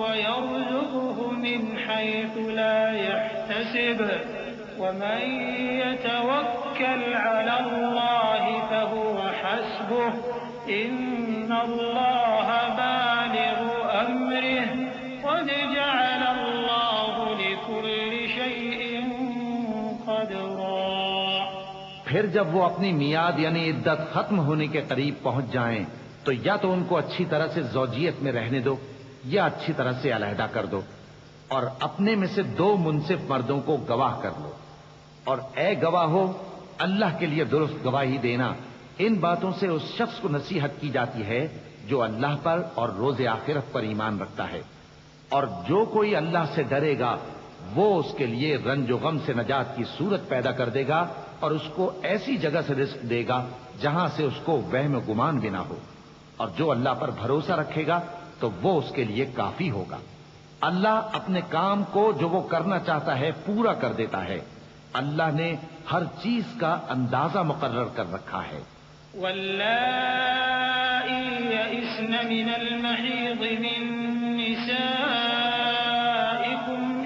ويرزقه من حيث لا يحتسب ومن يتوكل على الله فهو حسبه إن الله بالغ أمره قد جعل الله لكل شيء قدرا. پھر جب وہ اپنی میعاد یعنی عدت ختم ہونے کے قریب پہنچ جائیں تو یا تو ان کو اچھی طرح سے زوجیت میں رہنے دو یا اچھی طرح سے علیحدہ کر دو، اور اپنے میں سے 2 منصف مردوں کو گواہ کر لو. اور اے گواہو، اللہ کے لیے درست گواہی دینا. ان باتوں سے اس شخص کو نصیحت کی جاتی ہے جو اللہ پر اور روز آخرت پر ایمان رکھتا ہے، اور جو کوئی اللہ سے ڈرے گا وہ اس کے لیے رنج و غم سے نجات کی صورت پیدا کر دے گا اور اس کو ایسی جگہ سے رزق دے گا جہاں سے اس کو وہم و گمان بھی نہ ہو. اور جو اللہ پر بھروسہ رکھے گا تو وہ اس کے لیے کافی ہوگا. اللہ اپنے کام کو جو وہ کرنا چاہتا ہے پورا کر دیتا ہے. اللہ نے ہر چیز کا اندازہ مقرر کر رکھا ہے. واللائي يئسن من المحيض من نسائكم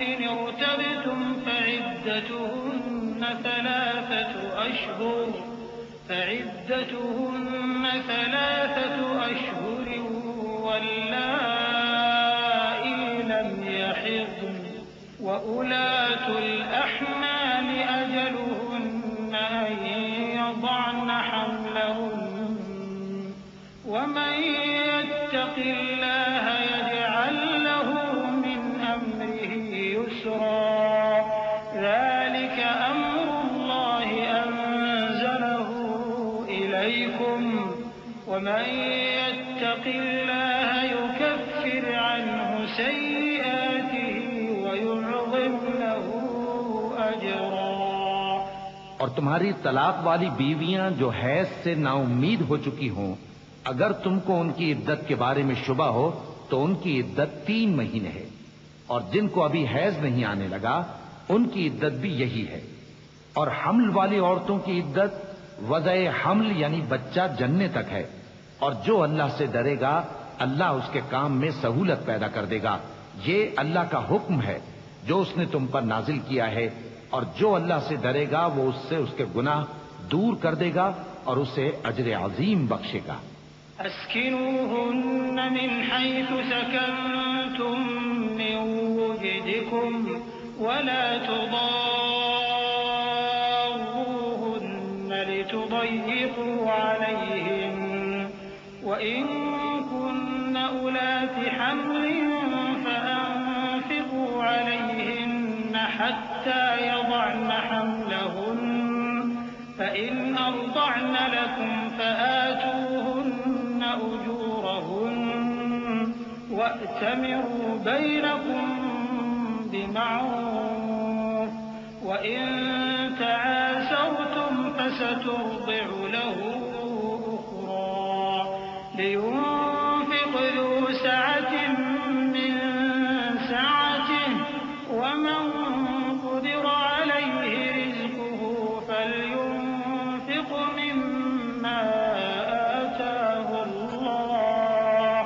إن ارتبتم فعدتهن 3 أشهر واللائي لم يحضن وأولاة الأحمال أجلهن أن يضعن حملهن ومن يتق الله يجعل له من أمره يسرا ذلك أمر الله أنزله إليكم ومن يتق الله يكفر عنه سيئاته ويعظم له أجرا. اور تمہاری طلاق والی بیویاں جو حیض سے نا امید ہو چکی ہوں، اگر تم کو ان کی عدت کے بارے میں شبہ ہو تو ان کی عدت 3 مہینے ہے، اور جن کو ابھی حیض نہیں آنے لگا ان کی عدت بھی یہی ہے. اور حمل والی عورتوں کی عدت وضع حمل یعنی بچہ جننے تک ہے. اور جو اللہ سے ڈرے گا اللہ اس کے کام میں سہولت پیدا کر دے گا. یہ اللہ کا حکم ہے جو اس نے تم پر نازل کیا ہے، اور جو اللہ سے ڈرے گا وہ اس سے اس کے گناہ دور کر دے گا اور اسے اجر عظیم بخشے گا. أسكنوهن من حيث سكنتم من وجدكم ولا تضاروهن لتضيقوا عليهن وإن كن أولات حمل فأنفقوا عليهن حتى يضعن حملهن فإن أرضعن لكم فآتوهن أجورهن وأتمروا بينكم بمعروف وإن تعاسرتم فسترضع له أخرى لينفق ذو سعة من سعته ومن قدر عليه رزقه فلينفق مما آتاه الله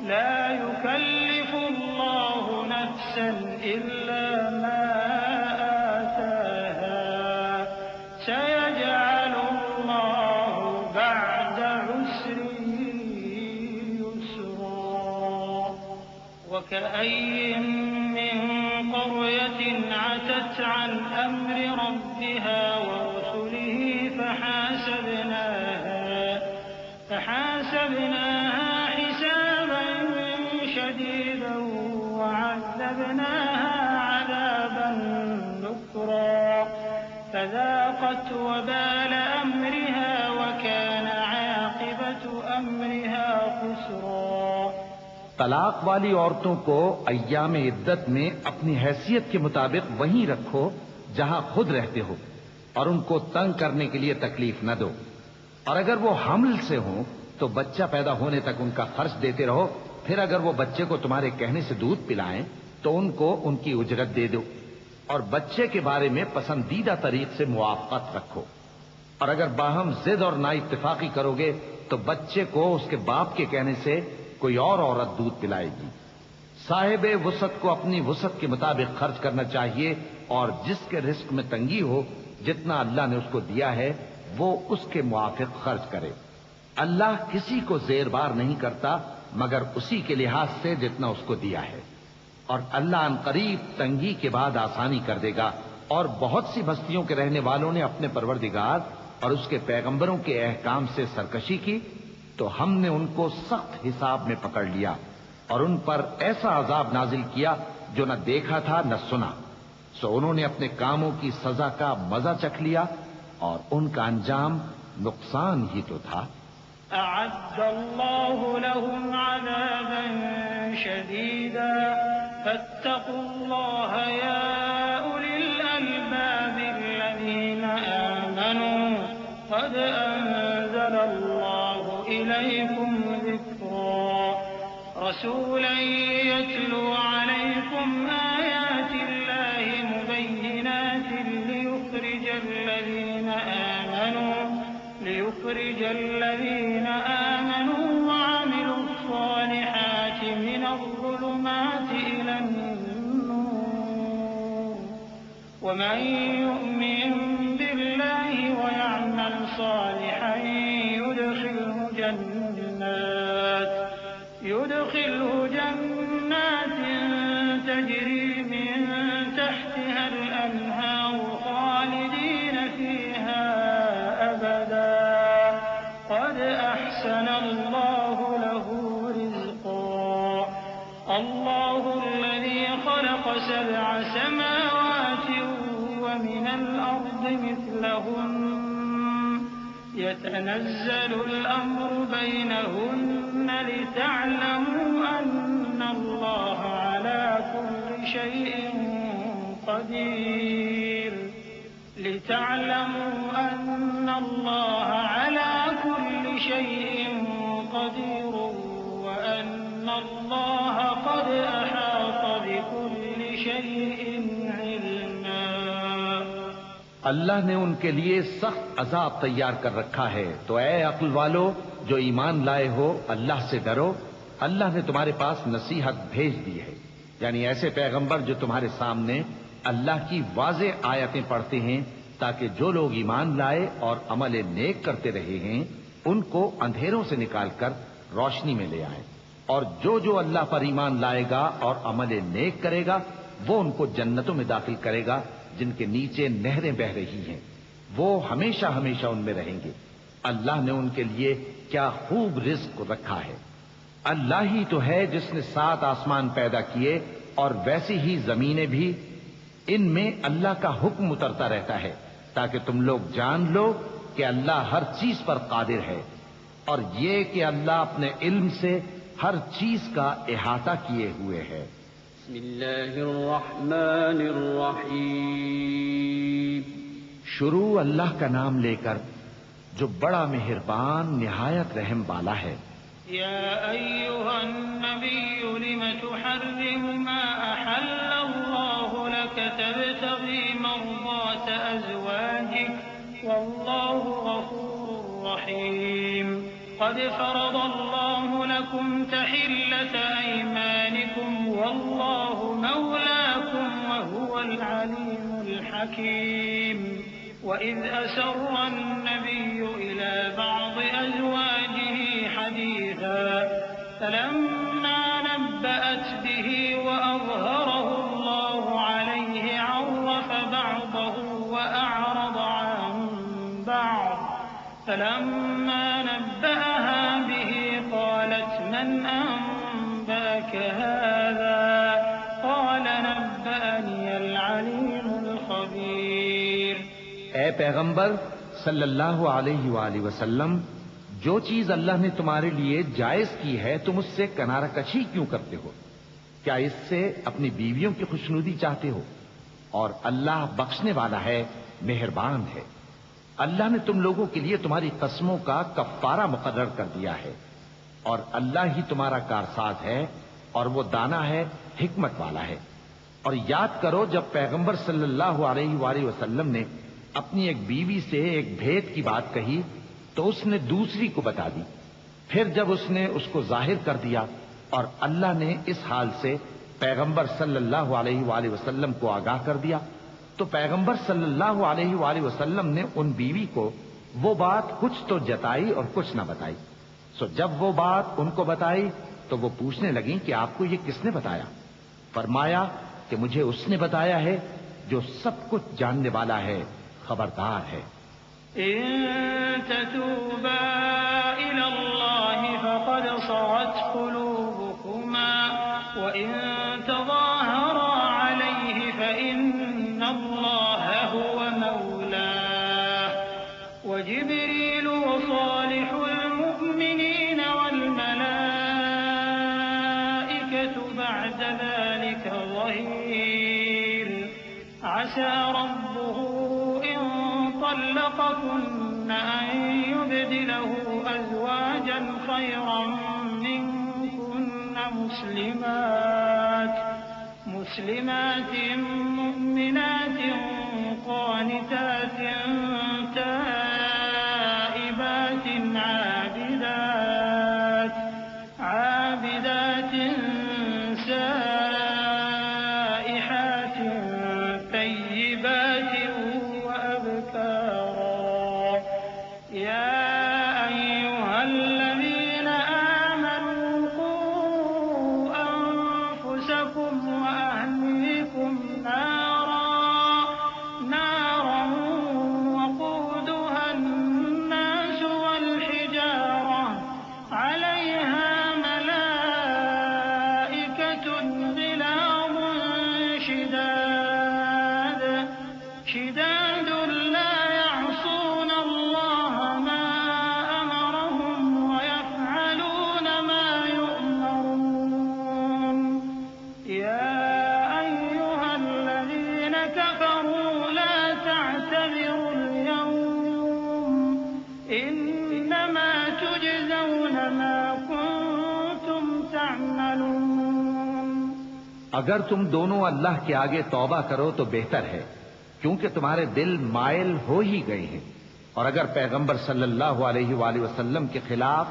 لا يكلف الله نفسا إلا ما آتاها سيجعل الله بعد عسر يسرا وكأي من قرية عتت عن أمر ربها ورسله فحاسبناها حسابا شديدا وعذبناها عذابا نكرا فذاقت وبال أمرها وكان عاقبة أمرها خسرا. طلاق والی عورتوں کو ایام عدت میں اپنی حیثیت کے مطابق وہیں رکھو جہاں خود رہتے ہو، اور ان کو تنگ کرنے کے لیے تکلیف نہ دو. اور اگر وہ حمل سے ہوں تو بچہ پیدا ہونے تک ان کا خرچ دیتے رہو. پھر اگر وہ بچے کو تمہارے کہنے سے دودھ پلائیں تو ان کو ان کی اجرت دے دو، اور بچے کے بارے میں پسندیدہ طریق سے موافقت رکھو. اور اگر باہم ضد اور نا اتفاقی کرو گے تو بچے کو اس کے باپ کے کہنے سے کوئی اور عورت دودھ پلائے گی. صاحب وسعت کو اپنی وسعت کے مطابق خرچ کرنا چاہیے، اور جس کے رزق میں تنگی ہو جتنا اللہ نے اس کو دیا ہے وہ اس کے موافق خرچ کرے. اللہ کسی کو زیر بار نہیں کرتا مگر اسی کے لحاظ سے جتنا اس کو دیا ہے، اور اللہ عنقریب تنگی کے بعد آسانی کر دے گا. اور بہت سی بستیوں کے رہنے والوں نے اپنے پروردگار اور اس کے پیغمبروں کے احکام سے سرکشی کی تو ہم نے ان کو سخت حساب میں پکڑ لیا اور ان پر ایسا عذاب نازل کیا جو نہ دیکھا تھا نہ سنا. سو انہوں نے اپنے کاموں کی سزا کا مزہ چکھ لیا اور ان کا انجام نقصان ہی تو تھا. أعد الله لهم عذابا شديدا فاتقوا الله يا أولي الألباب الذين آمنوا قد أنزل الله إليكم ذكرا رسولا يتلو عليكم آيات الله مبينات ليخرج الذين آمنوا وعملوا الصالحات من الظلمات إلى النور ومن يؤمن بالله ويعمل صالحا يدخله جنات تجري من تحتها الأنهار خالدين فيها أبدا قد أحسن الله له رزقا الله الذي خلق 7 سماوات ومن الأرض مثلهن يتنزل الأمر بينهن لتعلموا أن الله على كل شيء قدير وأن الله قد أحاط بكل شيء علما. اللہ نے ان کے لیے سخت عذاب تیار کر رکھا ہے، تو اے عقل والو جو ایمان لائے ہو اللہ سے ڈرو اللہ نے تمہارے پاس نصیحت بھیج دی ہے، یعنی ایسے پیغمبر جو تمہارے سامنے اللہ کی واضح آیتیں پڑھتے ہیں تاکہ جو لوگ ایمان لائے اور عمل نیک کرتے رہے ہیں ان کو اندھیروں سے نکال کر روشنی میں لے آئیں، اور جو اللہ پر ایمان لائے گا اور عمل نیک کرے گا وہ ان کو جنتوں میں داخل کرے گا جن کے نیچے نہریں بہ رہی ہیں، وہ ہمیشہ ہمیشہ ان میں رہیں گے۔ اللہ نے ان کے لیے کیا خوب رزق رکھا ہے۔ اللہ ہی تو ہے جس نے 7 آسمان پیدا کیے اور ویسی ہی زمینیں بھی، ان میں اللہ کا حکم اترتا رہتا ہے تاکہ تم لوگ جان لو کہ اللہ ہر چیز پر قادر ہے، اور یہ کہ اللہ اپنے علم سے ہر چیز کا احاطہ کیے ہوئے ہے۔ بسم اللہ الرحمن الرحیم۔ شروع اللہ کا نام لے کر جو بڑا مہربان نہایت رحم والا ہے۔ يا أيها النبي لم تحرم ما أحل الله لك تبتغي مرضات أزواجك والله غفور رحيم قد فرض الله لكم تحلة أيمانكم والله مولاكم وهو العليم الحكيم وإذ أسر النبي إلى بعض أزواجه حديثا فلما نبأت به وأظهره الله عليه عرف بعضه وأعرض عن بعض فلما نبأها به قالت من أنبأك هذا قال نبأني العليم الخبير۔ اے پیغمبر صلی اللہ علیہ وآلہ وسلم، جو چیز اللہ نے تمہارے لیے جائز کی ہے تم اس سے کنارہ کشی کیوں کرتے ہو؟ کیا اس سے اپنی بیویوں کی خوشنودی چاہتے ہو؟ اور اللہ بخشنے والا ہے، مہربان ہے۔ اللہ نے تم لوگوں کے لیے تمہاری قسموں کا کفارہ مقرر کر دیا ہے، اور اللہ ہی تمہارا کارساز ہے اور وہ دانا ہے، حکمت والا ہے۔ اور یاد کرو جب پیغمبر صلی اللہ علیہ وآلہ وسلم نے اپنی ایک بیوی سے ایک بھید کی بات کہی تو اس نے دوسری کو بتا دی، پھر جب اس نے اس کو ظاہر کر دیا اور اللہ نے اس حال سے پیغمبر صلی اللہ علیہ وآلہ وسلم کو آگاہ کر دیا تو پیغمبر صلی اللہ علیہ وآلہ وسلم نے ان بیوی کو وہ بات کچھ تو جتائی اور کچھ نہ بتائی۔ سو جب وہ بات ان کو بتائی تو وہ پوچھنے لگیں کہ آپ کو یہ کس نے بتایا؟ فرمایا کہ مجھے اس نے بتایا ہے جو سب کچھ جاننے والا ہے، خبردار ہے۔ إن تتوبا إلى الله فقد صغت قلوبكما وإن تظاهرا عليه فإن الله هو مولاه وجبريل وصالح المؤمنين والملائكة بعد ذلك ظهير عسى ربه طلقكن أن يبدله أزواجا خيرا منكن مسلمات مؤمنات قانتات تائبات عابدات سائحات طيبات وأبكارا يا أيها الذين آمنوا قوا أنفسكم وأهليكم نارا وقودها الناس والحجارة عليها ملائكة غلاظ شداد لا يعصون الله ما أمرهم ويفعلون ما يؤمرون يا أيها الذين كفروا لا تعتذروا اليوم إنما تجزون ما كنتم تعملون۔ اگر تم دونوں اللہ کے آگے توبہ کرو تو بہتر ہے، کیونکہ تمہارے دل مائل ہو ہی گئے ہیں، اور اگر پیغمبر صلی اللہ علیہ وآلہ وسلم کے خلاف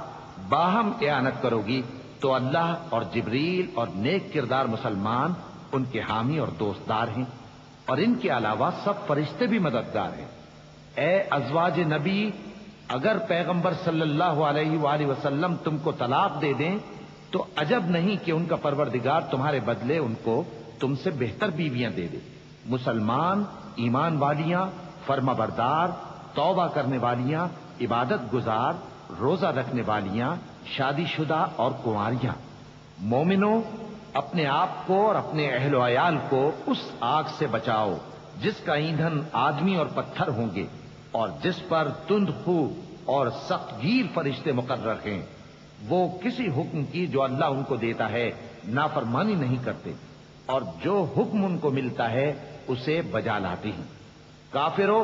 باہم اعانت کرو گی تو اللہ اور جبریل اور نیک کردار مسلمان ان کے حامی اور دوستدار ہیں، اور ان کے علاوہ سب فرشتے بھی مددگار ہیں۔ اے ازواج نبی، اگر پیغمبر صلی اللہ علیہ وآلہ وسلم تم کو طلاق دے دیں تو عجب نہیں کہ ان کا پروردگار تمہارے بدلے ان کو تم سے بہتر بیویاں دے دے۔ مسلمان، ایمان والیاں، فرما بردار، توبہ کرنے والیاں، عبادت گزار، روزہ رکھنے والیاں، شادی شدہ اور کنواریاں۔ مومنوں، اپنے آپ کو اور اپنے اہل و عیال کو اس آگ سے بچاؤ جس کا ایندھن آدمی اور پتھر ہوں گے، اور جس پر تند خو اور سخت گیر فرشتے مقرر ہیں۔ وہ کسی حکم کی جو اللہ ان کو دیتا ہے نافرمانی نہیں کرتے، اور جو حکم ان کو ملتا ہے اسے بجا لاتے ہیں۔ کافرو،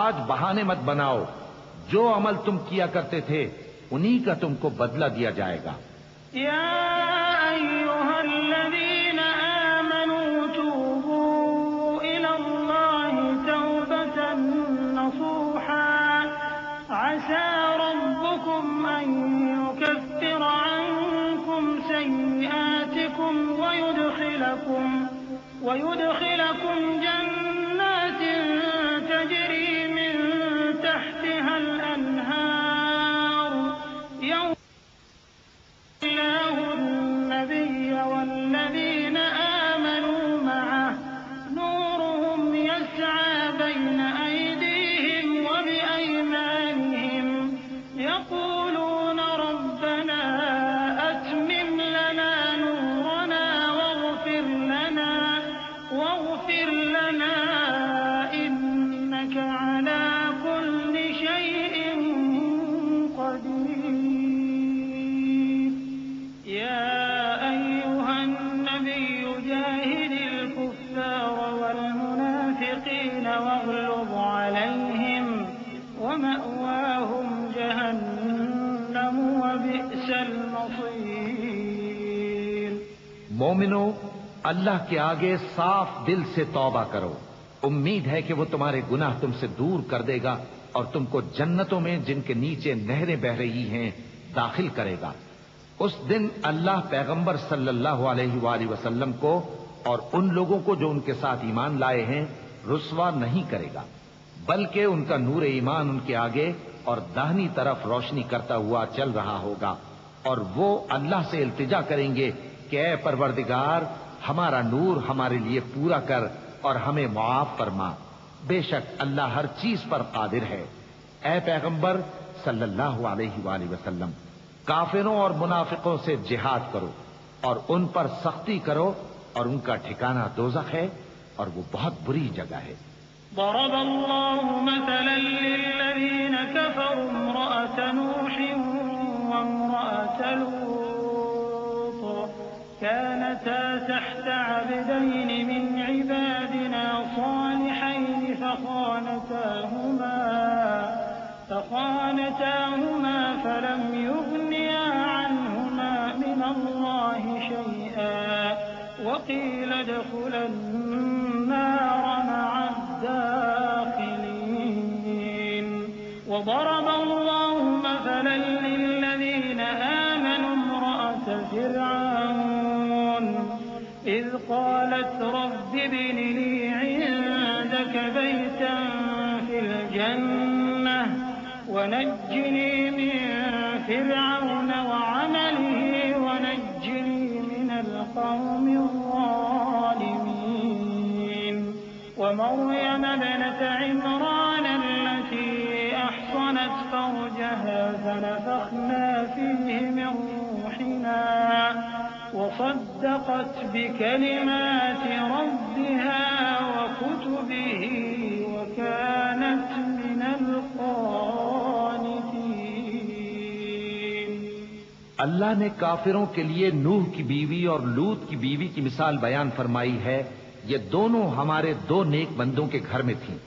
آج بہانے مت بناؤ، جو عمل تم کیا کرتے تھے انہی کا تم کو بدلہ دیا جائے گا۔ یا ایھا الذین آمنوا توبوا الی اللہ توبة نصوحا عسى ربكم ان يكفر عنكم سیئاتکم ويدخلكم جنات تجری من تحتها الانہار یوم الله النبي والذين آمنوا معه نورهم يسعى بين أيديهم وبأيمانهم يقولون ربنا أتمم لنا نورنا واغفر لنا إنك على كل شيء قدير يا أيها النبي جاهد الكفار والمنافقين واغلظ عليهم ومأواهم جهنم وبئس المصير۔ مومنو، اللہ کے آگے صاف دل سے توبہ کرو، امید ہے کہ وہ تمہارے گناہ تم سے دور کر دے گا اور تم کو جنتوں میں جن کے نیچے نہریں بہ رہی ہیں داخل کرے گا۔ اس دن اللہ پیغمبر صلی اللہ علیہ وآلہ وسلم کو اور ان لوگوں کو جو ان کے ساتھ ایمان لائے ہیں رسوا نہیں کرے گا، بلکہ ان کا نور ایمان ان کے آگے اور داہنی طرف روشنی کرتا ہوا چل رہا ہوگا، اور وہ اللہ سے التجا کریں گے کہ اے پروردگار، ہمارا نور ہمارے لیے پورا کر اور ہمیں معاف فرما، بے شک اللہ ہر چیز پر قادر ہے۔ اے پیغمبر صلی اللہ علیہ وآلہ وسلم، کافروں اور منافقوں سے جہاد کرو اور ان پر سختی کرو، اور ان کا ٹھکانہ دوزخ ہے اور وہ بہت بری جگہ ہے۔ ضرب الله مثلا للذين كفروا امرأة نوح وامرأة لوط كانتا تحت عبدين من عبادنا صالحين فخانتاهما فلم يغنيا عنهما من الله شيئا وقيل ادخلا النار مع الداخلين۔ وضرب الله مثلا للذين آمنوا امرأة فرعون إذ قالت رب ابن لي عندك بيتا في الجنة ونجني من فرعون وعمله ونجني من القوم الظالمين۔ ومريم ابنة عمران التي أحصنت فرجها فنفخنا فيه من روحنا وصدقت بكلمات ربها وكتبه وكانت من القانتين۔ اللہ نے کافروں کے لیے نوح کی بیوی اور لوط کی بیوی کی مثال بیان فرمائی ہے۔ یہ دونوں ہمارے دو نیک بندوں کے گھر میں تھیں،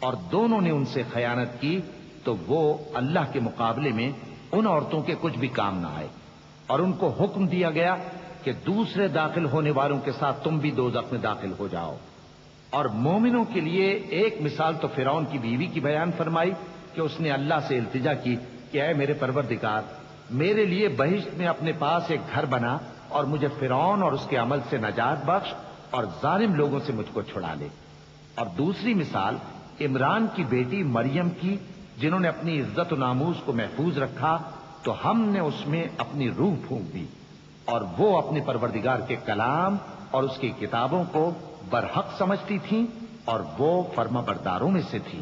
اور دونوں نے ان سے خیانت کی تو وہ اللہ کے مقابلے میں ان عورتوں کے کچھ بھی کام نہ آئے، اور ان کو حکم دیا گیا کہ دوسرے داخل ہونے والوں کے ساتھ تم بھی دوزخ میں داخل ہو جاؤ۔ اور مومنوں کے لیے ایک مثال تو فرعون کی بیوی کی بیان فرمائی کہ اس نے اللہ سے التجا کی کہ اے میرے پروردگار، میرے لیے بہشت میں اپنے پاس ایک گھر بنا اور مجھے فرعون اور اس کے عمل سے نجات بخش اور ظالم لوگوں سے مجھ کو چھڑا لے۔ اور دوسری مثال عمران کی بیٹی مریم کی، جنہوں نے اپنی عزت و ناموس کو محفوظ رکھا تو ہم نے اس میں اپنی روح پھونک دی، اور وہ اپنے پروردگار کے کلام اور اس کی کتابوں کو برحق سمجھتی تھیں اور وہ فرما برداروں میں سے تھی۔